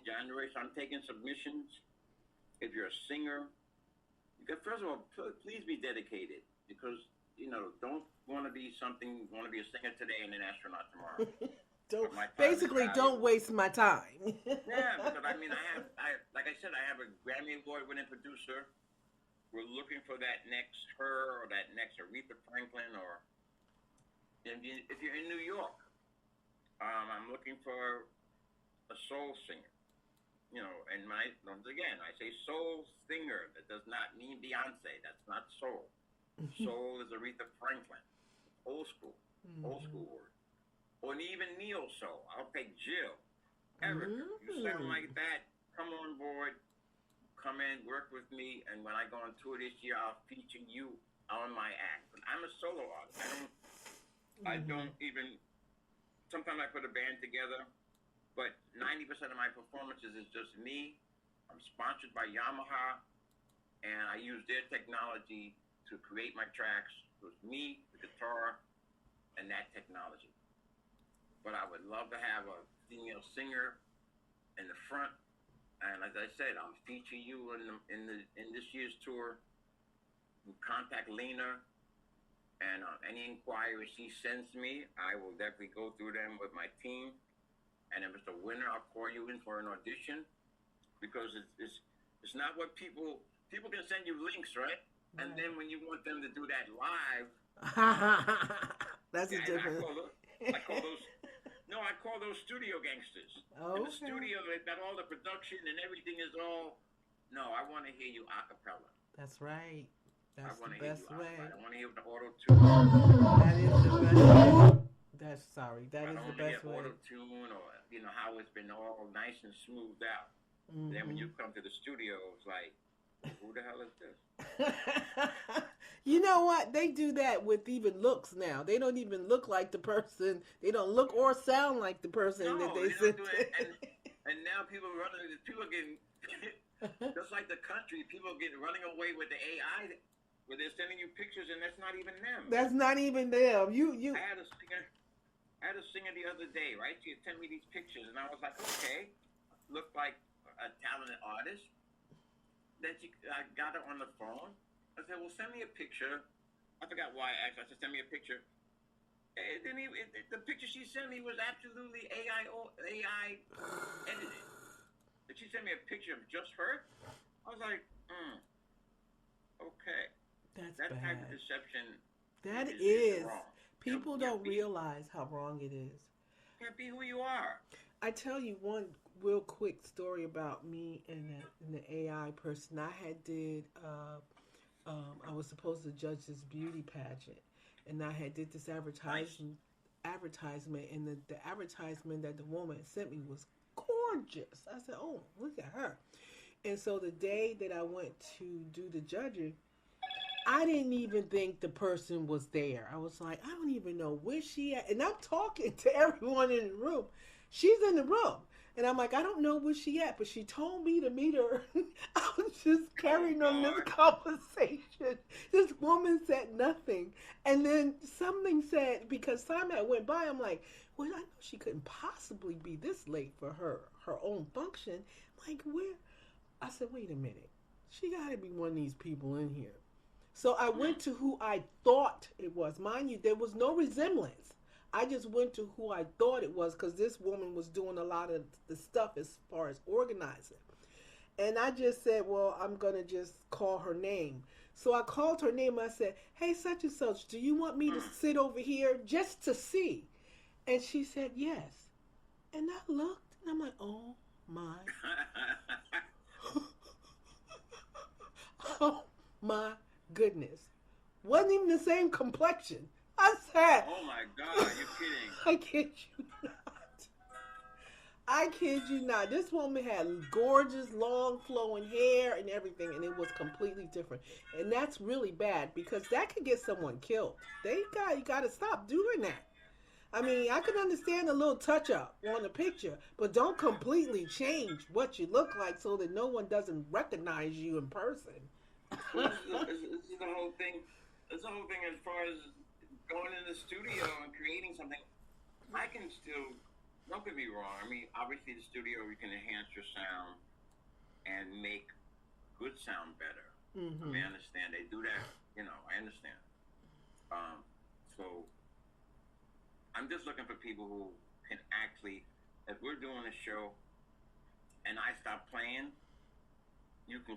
January. So I'm taking submissions. If you're a singer, first of all, please be dedicated, because don't want to be a singer today and an astronaut tomorrow. Don't waste my time. Yeah, because I like I said, I have a Grammy Award-winning producer. We're looking for that next her or that next Aretha Franklin, or if you're in New York, I'm looking for a soul singer. And once again, I say soul singer. That does not mean Beyonce. That's not soul. Soul is Aretha Franklin, old school word. Or even neo soul. I'll take Jill, Erica. You sound like that. Come on board. Come in, work with me, and when I go on tour this year, I'll feature you on my act. But I'm a solo artist. I don't even. Sometimes I put a band together, but 90% of my performances is just me. I'm sponsored by Yamaha, and I use their technology to create my tracks. So it's me, the guitar, and that technology. But I would love to have a female singer in the front. And as I said, I'll feature you in this year's tour. Contact Lena, and any inquiries she sends me, I will definitely go through them with my team. And if it's a winner, I'll call you in for an audition, because it's not what people can send you links, right? And then when you want them to do that live, that's a different. I call those studio gangsters. Oh, in the studio, they've got all the production and everything is all. No, I want to hear you a cappella. That's right. That's the best way. I want to hear the auto tune. That is the best way. That is the best way. Auto tune, or how it's been all nice and smoothed out. Then when you come to the studio, it's like, who the hell is this? You know what? They do that with even looks now. They don't even look like the person. They don't look or sound like the person that they sent. And now people are getting just like the country. People are running away with the AI, where they're sending you pictures and that's not even them. That's not even them. You. I had a singer the other day, right? She had sent me these pictures, and I was like, okay, looked like a talented artist. Then I got her on the phone. I said, well, send me a picture. I forgot why I asked her to send me a picture. The picture she sent me was absolutely AI edited. Did she send me a picture of just her? I was like, okay. That's That type of bad. deception That is is. wrong. People Yeah, don't realize how wrong it is. can't be who you are. I tell you one real quick story about me and the AI person. I had did. I was supposed to judge this beauty pageant, and I had did this Nice. advertisement, and the advertisement that the woman sent me was gorgeous. I said, "Oh, look at her." And so the day that I went to do the judging, I didn't even think the person was there. I was like, I don't even know where she at. And I'm talking to everyone in the room. She's in the room. And I'm like, I don't know where she at, but she told me to meet her. I was just Oh carrying on this God. conversation. This woman said nothing. And then something said, because time had went by, I'm like, well, I know she couldn't possibly be this late for her own function. Like, where? I said, wait a minute. She got to be one of these people in here. So I Mm. went to who I thought it was. Mind you, there was no resemblance. I just went to who I thought it was because this woman was doing a lot of the stuff as far as organizing. And I just said, well, I'm going to just call her name. So I called her name. I said, hey, such and such, do you want me to Mm. sit over here just to see? And she said, yes. And I looked and I'm like, oh my, oh my goodness. Wasn't even the same complexion. I said, Oh my God, you're kidding. I kid you not. I kid you not. This woman had gorgeous, long, flowing hair and everything, and it was completely different. And that's really bad because that could get someone killed. You got to stop doing that. I mean, I can understand a little touch up on the picture, but don't completely change what you look like so that no one doesn't recognize you in person. Well, this is the whole thing. This is the whole thing as far as going in the studio and creating something. I can still, don't get me wrong. I mean, obviously, the studio, you can enhance your sound and make good sound better. I Mm-hmm. mean, I understand they do that. I understand. So I'm just looking for people who can actually, if we're doing a show and I stop playing, you can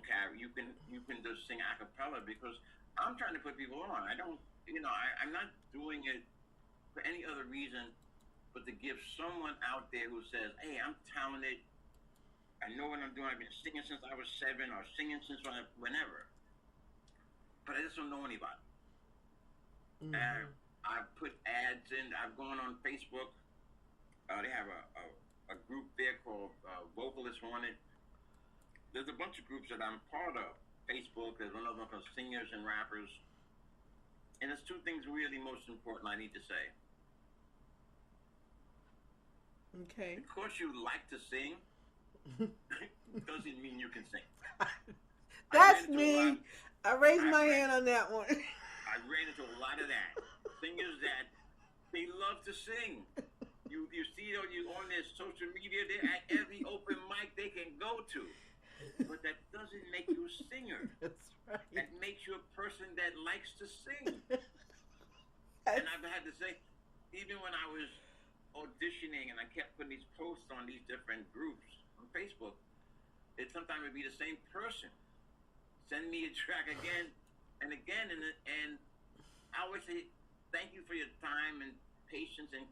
just sing a cappella because I'm trying to put people on. I don't, I'm not doing it for any other reason but to give someone out there who says, hey, I'm talented. I know what I'm doing. I've been singing since I was 7 or singing since whenever. But I just don't know anybody. And Mm-hmm. I've put ads in. I've gone on Facebook. They have a group there called Vocalists Wanted. There's a bunch of groups that I'm part of. Facebook, there's one of them called Singers and Rappers. And there's two things really most important I need to say. Okay. Because you like to sing doesn't mean you can sing. I ran That's into a lot. me. I raised I my ran, hand on that one. I ran into a lot of that. Singers that they love to sing. You see you on their social media, they're at every open mic they can go to. But that doesn't make you a singer. That's right. That makes you a person that likes to sing. That's, And I've had to say, even when I was auditioning and I kept putting these posts on these different groups on Facebook, sometimes it'd be the same person. Send me a track again and again, and I always say, thank you for your time and patience and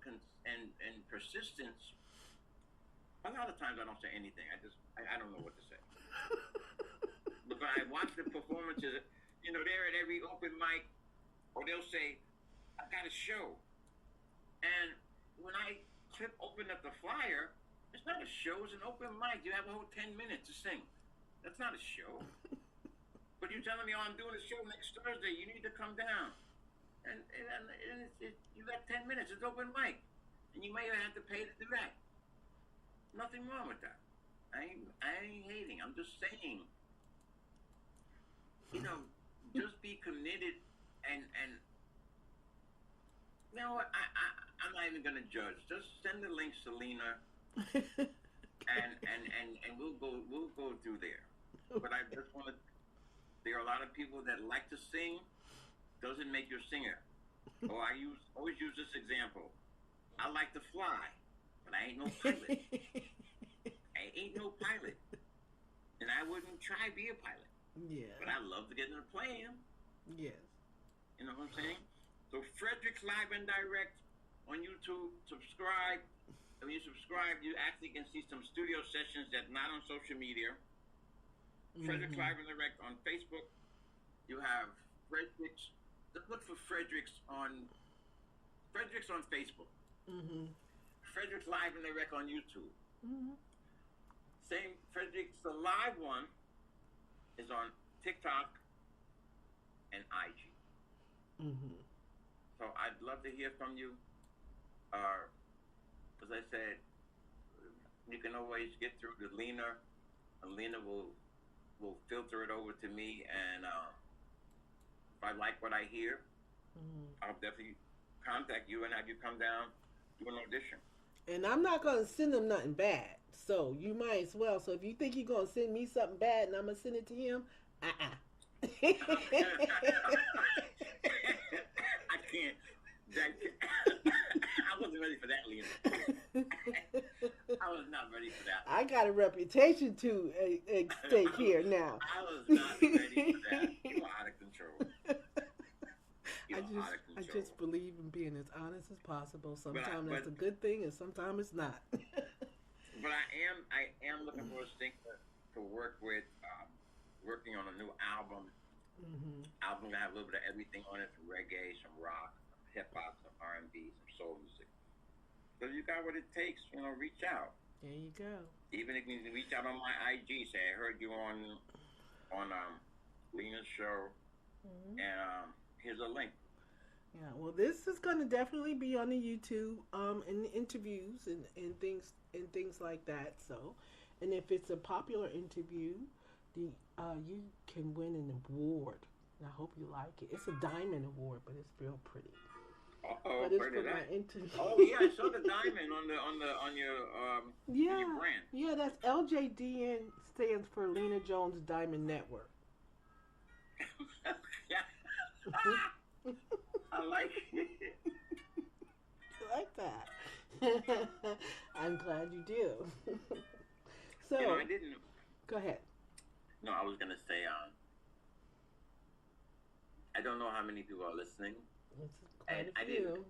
persistence. A lot of times I don't say anything. I don't know what to say. But when I watch the performances, they're at every open mic, or they'll say, I got a show. And when I open up the flyer, it's not a show, it's an open mic. You have a whole 10 minutes to sing. That's not a show. But you're telling me, oh, I'm doing a show next Thursday. You need to come down. And you got 10 minutes. It's open mic. And you may have to pay to do that. Nothing wrong with that. I ain't hating. I'm just saying, just be committed and you know what? I'm not even gonna judge. Just send the links to Lena, and we'll go through there. But I just want to. There are a lot of people that like to sing. Doesn't make you a singer. Or always use this example. I like to fly, but I ain't no pilot. I ain't no pilot, and I wouldn't try to be a pilot. Yeah. But I love to get in a plane. Yes. You know what I'm saying? So Frederick's Live and Direct on YouTube. Subscribe. When you subscribe, you actually can see some studio sessions that not on social media. Frederick's Live and Direct on Facebook. You have Frederick's. Just look for Frederick's on Facebook. Frederick's Live and Direct on YouTube. Same Frederick's the live one is on TikTok and IG. So I'd love to hear from you. As I said, you can always get through to Lena, and Lena will filter it over to me, and if I like what I hear, I'll definitely contact you and have you come down, do an audition. And I'm not gonna send them nothing bad, so you might as well. So if you think you're gonna send me something bad and I'm gonna send it to him, I can't. I wasn't ready for that, Lena. I was not ready for that. I got a reputation to stake here now. I was not ready for that. You are out of control. I just believe in being as honest as possible. Sometimes that's a good thing, and sometimes it's not. But I am looking for a singer to work with. Working on a new album. Album that have a little bit of everything on it: some reggae, some rock, some hip hop, some R&B, some soul music. So you got what it takes, reach out. There you go. Even if you reach out on my IG, say I heard you on Lena's show, and here's a link. Yeah, well, this is going to definitely be on the YouTube, and interviews and things like that. So, and if it's a popular interview, you can win an award. And I hope you like it. It's a diamond award, but it's real pretty. But it's for my interview. Oh yeah, I saw the diamond on your brand. Yeah, that's LJDN stands for Lena Jones Diamond Network. I like it. I like that. I'm glad you do. So I didn't. Go ahead. No, I was gonna say, I don't know how many people are listening, and I didn't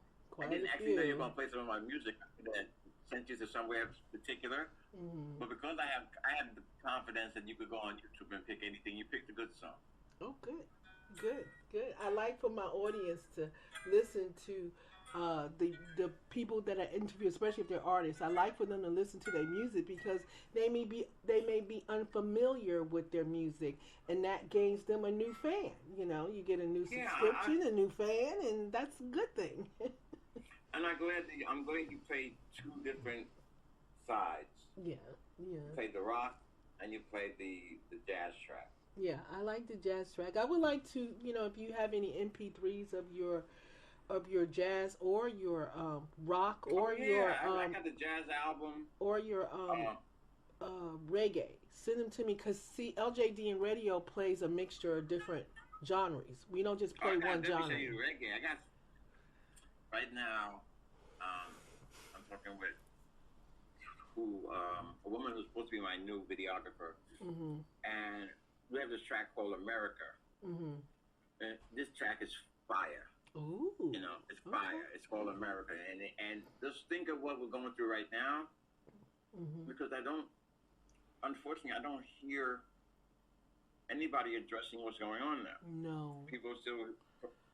actually know you were gonna play some of my music that sent you to somewhere particular. But because I have the confidence that you could go on YouTube and pick anything, you picked a good song. Oh, good. I like for my audience to listen to the people that I interview, especially if they're artists. I like for them to listen to their music because they may be unfamiliar with their music, and that gains them a new fan. You get a new subscription, a new fan, and that's a good thing. And I'm glad you played two different sides. Yeah. You played the rock and you played the jazz track. Yeah, I like the jazz track. I would like to, if you have any MP3s of your jazz or your rock or your I got the jazz album or your reggae. Send them to me because LJD and Radio plays a mixture of different genres. We don't just play one genre. Reggae. I got right now. I'm talking with a woman who's supposed to be my new videographer, and we have this track called America. And this track is fire. Ooh. It's fire. It's called America. And just think of what we're going through right now. Because unfortunately, I don't hear anybody addressing what's going on now. No. People are still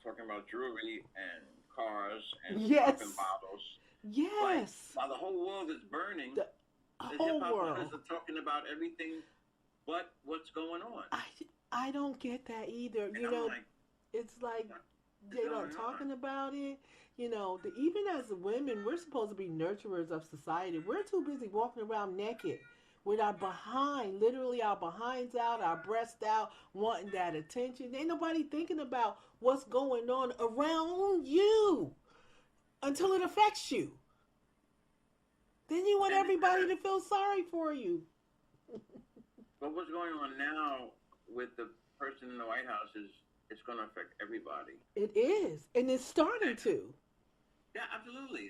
talking about jewelry and cars and popping bottles. Yes. While the whole world is burning, the whole world is talking about everything but what's going on. I don't get that either. And it's like they don't talking about it. Even as women, we're supposed to be nurturers of society. We're too busy walking around naked with our literally our behinds out, our breasts out, wanting that attention. Ain't nobody thinking about what's going on around you until it affects you. Then you want everybody to feel sorry for you. But what's going on now with the person in the White House is it's going to affect everybody. It is, and it's starting to. Yeah, absolutely.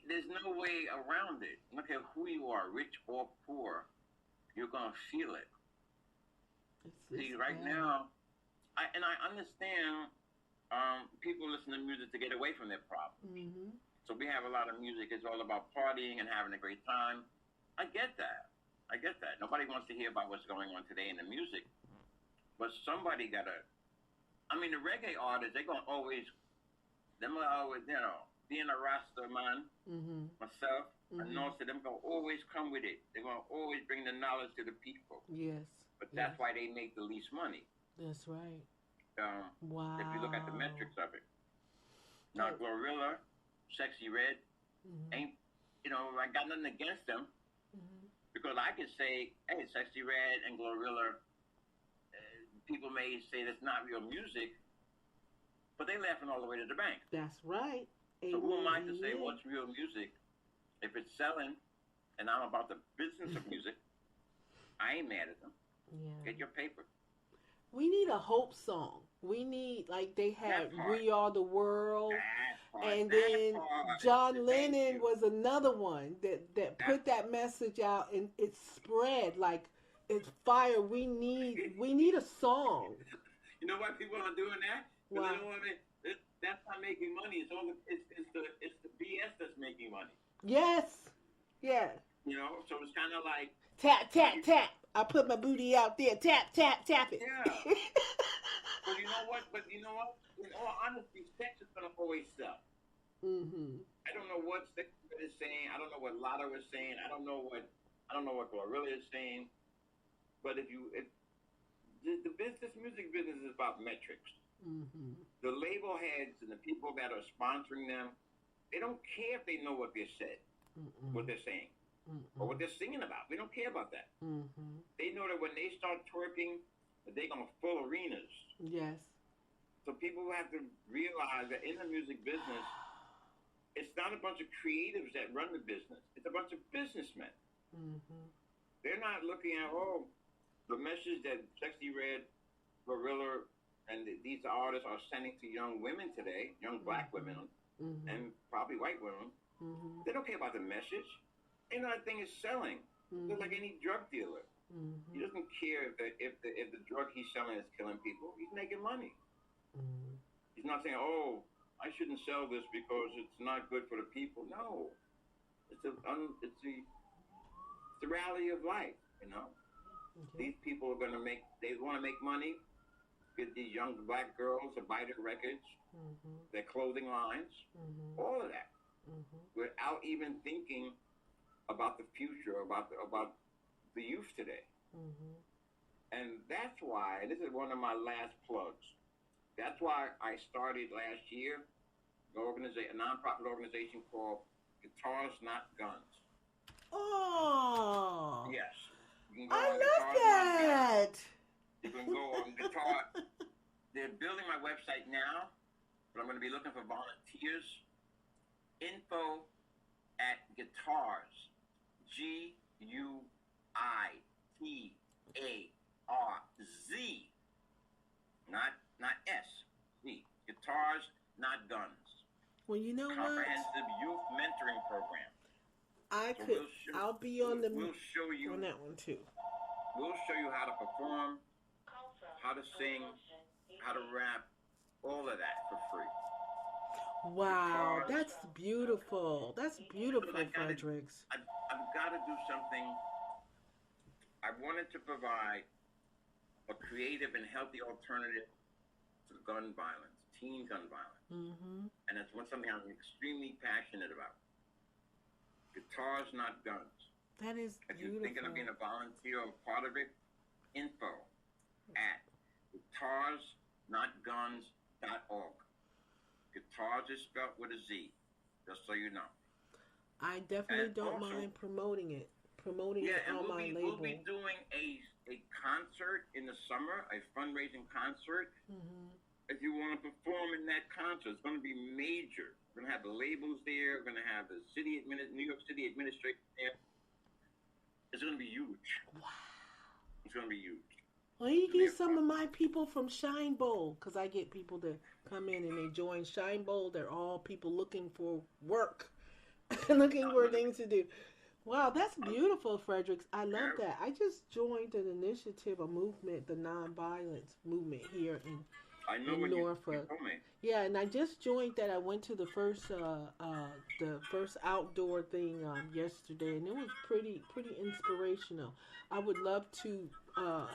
There's no way around it. I don't care who you are, rich or poor, you're going to feel it. See, right now, and I understand people listen to music to get away from their problems. Mm-hmm. So we have a lot of music. It's all about partying and having a great time. I get that. I get that. Nobody wants to hear about what's going on today in the music. But somebody got to, I mean, the reggae artists, they're going to always, them are always, you know, being a Rasta man, myself, I know, so them going to always come with it. They're going to always bring the knowledge to the people. Yes. But that's why they make the least money. That's right. Wow. If you look at the metrics of it. Now, Glorilla, Sexy Red, ain't, you know, I got nothing against them. Because I could say, hey, Sexy Red and Glorilla, people may say that's not real music, but they laughing all the way to the bank. That's right. So who am I to say what's real music? If it's selling, and I'm about the business of music, I ain't mad at them. Yeah. Get your paper. We need a hope song. We need, like they had We Are the World. And then John Lennon was another one that put that message out, and it spread like it's fire. We need a song. You know why people are doing that? Because they don't want to. That's not making money. It's the BS that's making money. Yes. Yeah. You know, so it's kind of like tap tap tap. I put my booty out there. Tap tap tap it. Yeah. But you know what? In all honesty, sex is gonna always sell. I don't know what sex is saying. I don't know what Lotto is saying. I don't know what Glorilla is saying. But if the music business is about metrics. The label heads and the people that are sponsoring them, they don't care if they know what they said, what they're saying, or what they're singing about. We don't care about that. They know that when they start twerking, they're gonna fill arenas. Yes. So people have to realize that in the music business, it's not a bunch of creatives that run the business. It's a bunch of businessmen. They're not looking at, the message that Sexy Red, Glorilla, and these artists are sending to young women today, young black women, and probably white women. They don't care about the message. They know that thing is selling. Just like any drug dealer. He doesn't care if the drug he's selling is killing people. He's making money. He's not saying, I shouldn't sell this because it's not good for the people. No, it's the reality of life. You know, these people are gonna they want to make money. Get these young black girls to buy their records, their clothing lines, all of that, without even thinking about the future, about the youth today. And that's why this is one of my last plugs. That's why I started last year a nonprofit organization called Guitarists Not Guns. Oh, yes, you can go I on love that. You can go on Guitar. They're building my website now, but I'm going to be looking for volunteers. Info at Guitars, GUITARZ, not S. Z. Guitars Not Guns. Well, you know Comprehensive Youth Mentoring Program. I'll be on We'll show you on that one too. We'll show you how to perform, how to sing, how to rap, all of that for free. Wow, that's beautiful. That's beautiful, Fredericks. I've got to do something. I wanted to provide a creative and healthy alternative to gun violence, teen gun violence. And that's something I'm extremely passionate about. Guitars Not Guns. That is beautiful. If you're thinking of being a volunteer or part of it, info at guitarsnotguns.org. Guitars is spelled with a Z, just so you know. I definitely don't mind promoting it on my label. We'll be doing a concert in the summer, a fundraising concert. If you want to perform in that concert, it's going to be major. We're going to have the labels there. We're going to have the New York City administration there. It's going to be huge. Wow. It's going to be huge. Well, you get some of my people from Shine Bowl, because I get people to come in and they join Shine Bowl. They're all people looking for work, looking for things to do. Wow, that's beautiful, Fredericks. I love Yeah, that. I just joined an initiative, a movement, the nonviolence movement here I know in when you Norfolk. told me. Yeah, and I just joined that. I went to the first outdoor thing yesterday, and it was pretty inspirational. I would love to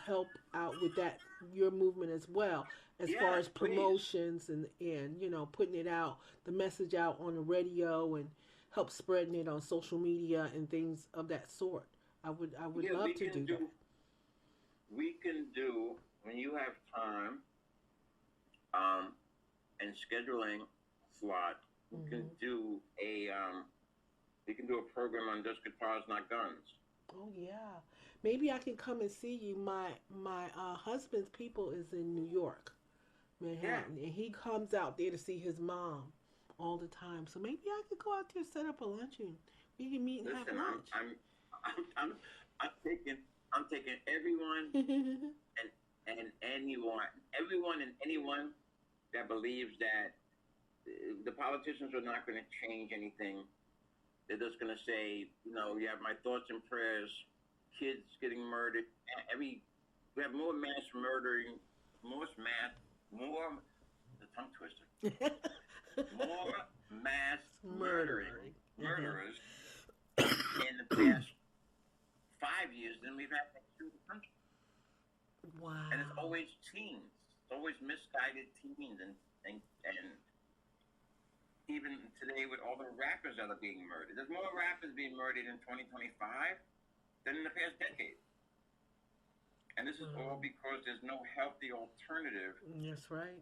help out with that your movement as well, as far Yes, as please. promotions and putting it out, the message out on the radio and help spreading it on social media and things of that sort. I would Yeah, love to do that. we can do when you have time, um, and scheduling slot. We can Hmm. do a program on just guitars, not guns. Oh yeah. Maybe I can come and see you. My husband's people is in New York, Yeah. Manhattan, and he comes out there to see his mom all the time. So maybe I could go out there, set up a luncheon. We can meet and have Listen, lunch. I'm, I'm, I'm taking, I'm taking everyone and everyone and anyone that believes that the politicians are not going to change anything. They're just going to say, you have my thoughts and prayers. Kids getting murdered. We have more mass murdering, more the tongue twister, more mass Murdering. Uh-huh. murderers in the past 5 years than we've had through the country. And it's Wow. always teens. It's always misguided teens and even today with all the rappers that are being murdered. There's more rappers being murdered in 2025 than in the past decade. And this is all Wow. because there's no healthy alternative, That's right.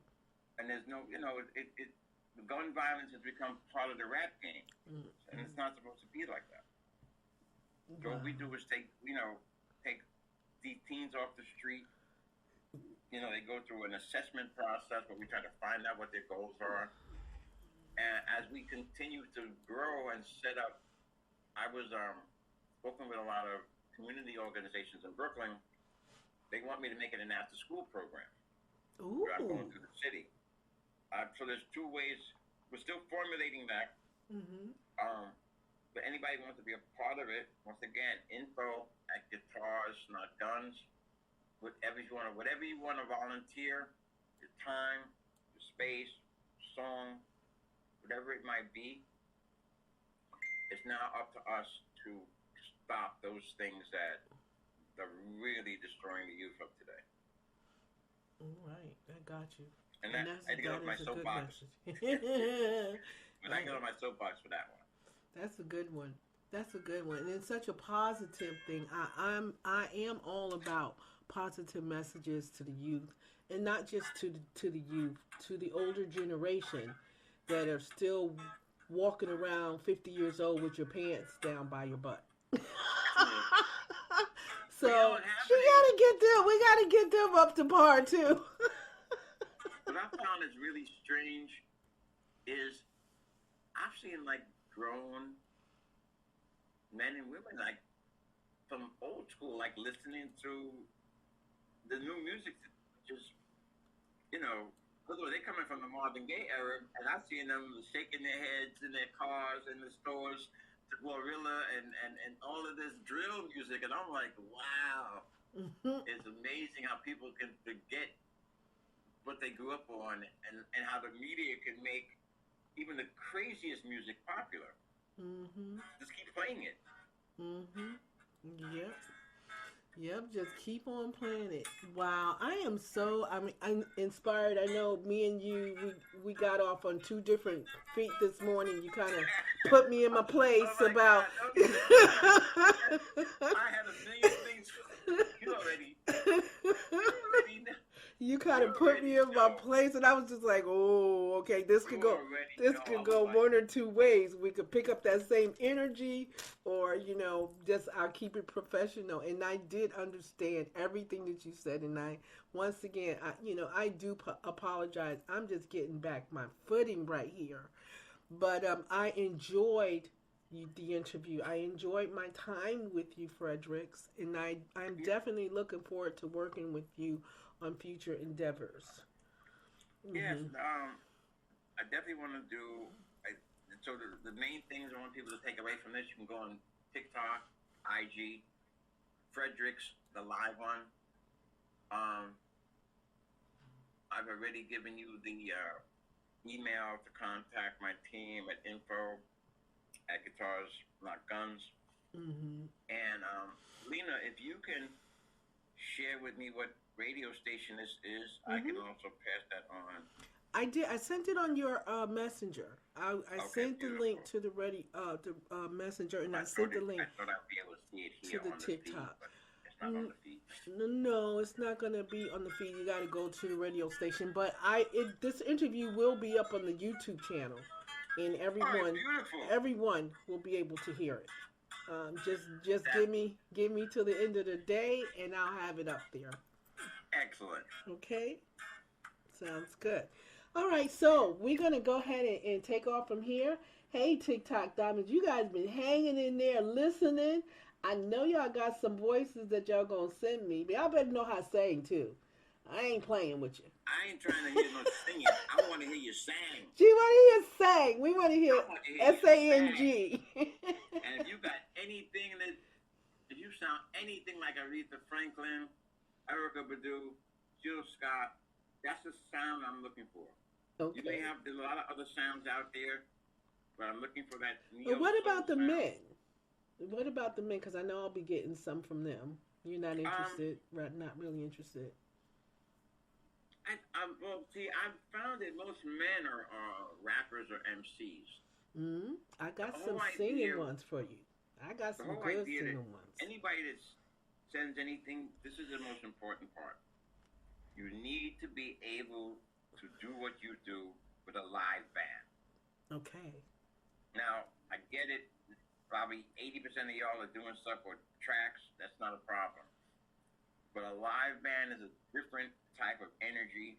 and there's no, the gun violence has become part of the rap game, and Mm-mm. it's not supposed to be like that. So Wow. what we do is take these teens off the street. They go through an assessment process where we try to find out what their goals are. And as we continue to grow and set up, I was spoken with a lot of community organizations in Brooklyn. They want me to make it an after-school program where I'm going Ooh. through the city. So there's two ways. We're still formulating that. Mhm. Um, but anybody who wants to be a part of it, once again, info at Guitars Not Guns. Whatever you want to volunteer, your time, your space, song, whatever it might be, it's now up to us to stop those things that are really destroying the youth of today. All right, I got you. And And that that's I had to get that off my is a good soapbox. message. But I Right. get on my soapbox for that one. That's a good one. That's a good one. And it's such a positive thing. I am all about positive messages to the youth, and not just to the youth, to the older generation that are still walking around 50 years old with your pants down by your butt. Mm. Well, So what's you happening? gotta get them. We gotta get them up to par too. What I found is really strange is I've seen like grown men and women like from old school, like listening to the new music, just you know, although they're coming from the Marvin Gaye era, and I've seen them shaking their heads in their cars in the stores to Glorilla and all of this drill music, and I'm like, wow, Mhm. it's amazing how people can forget what they grew up on, and how the media can make even the craziest music popular. Mhm. Just keep playing it. Mhm. Yep. Yep, just keep on playing it. Wow, I'm inspired. I know me and you, we got off on two different feet this morning. You kind of put me in my Oh place my about. God! Don't even start. I had a million things. You already, you already know. You You kind of put already me in my know. place, and I was just like, "Oh, okay, this You could go, already this know. I could was go like, one or two ways. We could pick up that same energy, or just I'll keep it professional." And I did understand everything that you said, and once again, I do apologize. I'm just getting back my footing right here, but I enjoyed the interview. I enjoyed my time with you, Fredericks, and I'm definitely looking forward to working with you on future endeavors. yes. Hmm. I definitely want to do. So the main things I want people to take away from this, you can go on TikTok, IG, Fredericks, the live one. I've already given you the email to contact my team at info at Guitars Not Guns. Mm-hmm. And Lena, if you can share with me what radio station this is, I can also pass that on. I did. I sent it on your messenger. I sent the link to the messenger, and I sent the link I thought I'd be able to see it here to the on TikTok. The feed, but it's not on the feed. No, it's not gonna be on the feed. You got to go to the radio station. But this interview will be up on the YouTube channel, and everyone will be able to hear it. Just give me till the end of the day, and I'll have it up there. Excellent. Okay, sounds good. All right, so we're gonna go ahead and take off from here. Hey, TikTok Diamonds, you guys been hanging in there listening. I know y'all got some voices that y'all gonna send me, but y'all better know how to sing too. I ain't playing with you. I ain't trying to hear no singing. I want to hear you sing. She want to hear sing. We want to hear SANG. And if you got anything if you sound anything like Aretha Franklin, Erykah Badu, Jill Scott, that's the sound I'm looking for. Okay. You may have a lot of other sounds out there, but I'm looking for that. But what about the men? What about the men? Because I know I'll be getting some from them. You're not interested, right? Not really interested. Well, see, I've found that most men are rappers or MCs. I got some singing ones for you. I got some good singing ones. Anybody that sends anything, this is the most important part. You need to be able to do what you do with a live band. Okay. Now, I get it. Probably 80% of y'all are doing stuff with tracks. That's not a problem. But a live band is a different type of energy.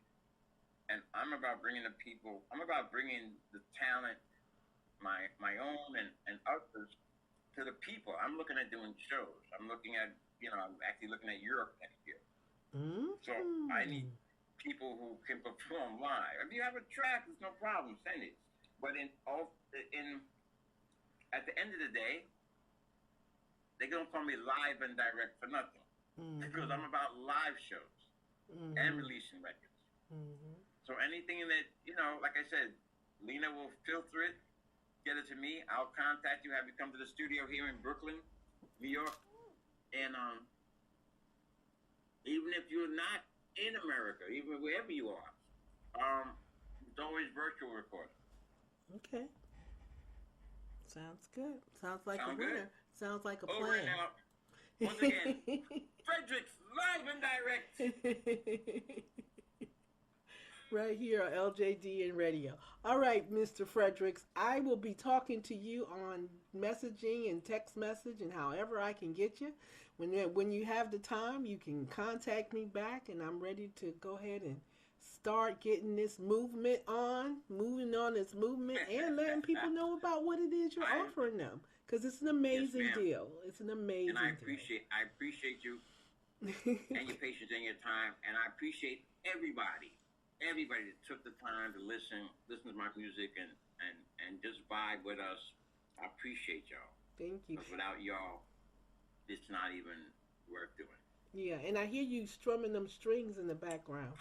And I'm about bringing the people, I'm about bringing the talent, my own and others, to the people. I'm looking at doing shows. I'm looking at, I'm actually looking at Europe next year. So I need people who can perform live. If you have a track, there's no problem, send it. But at the end of the day, they don't call me live and direct for nothing. Because I'm about live shows and releasing records. So anything that, like I said, Lena will filter it, get it to me. I'll contact you, have you come to the studio here in Brooklyn, New York. And even if you're not in America, even wherever you are, it's always virtual recording. Okay. Sounds good. Sounds like a winner. Sounds like a plan. Over and out. Once again, Fredericks, live and direct. Right here on LJD and Radio. All right, Mr. Fredericks, I will be talking to you on messaging and text message and however I can get you. When you have the time, you can contact me back, and I'm ready to go ahead and start getting this moving on this movement, and letting people know about what it is you're offering them. Because it's an amazing deal. It's an amazing deal. And I appreciate you and your patience and your time, and I appreciate everybody that took the time to listen to my music and just vibe with us. I appreciate y'all. Thank you. Because without y'all, it's not even worth doing. Yeah, and I hear you strumming them strings in the background.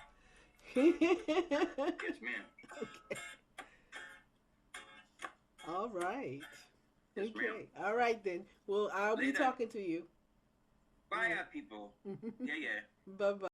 Yes, ma'am. Okay. All right. Yes, okay. ma'am. All right, then. Well, I'll be talking to you. Bye, people. Yeah. Bye-bye.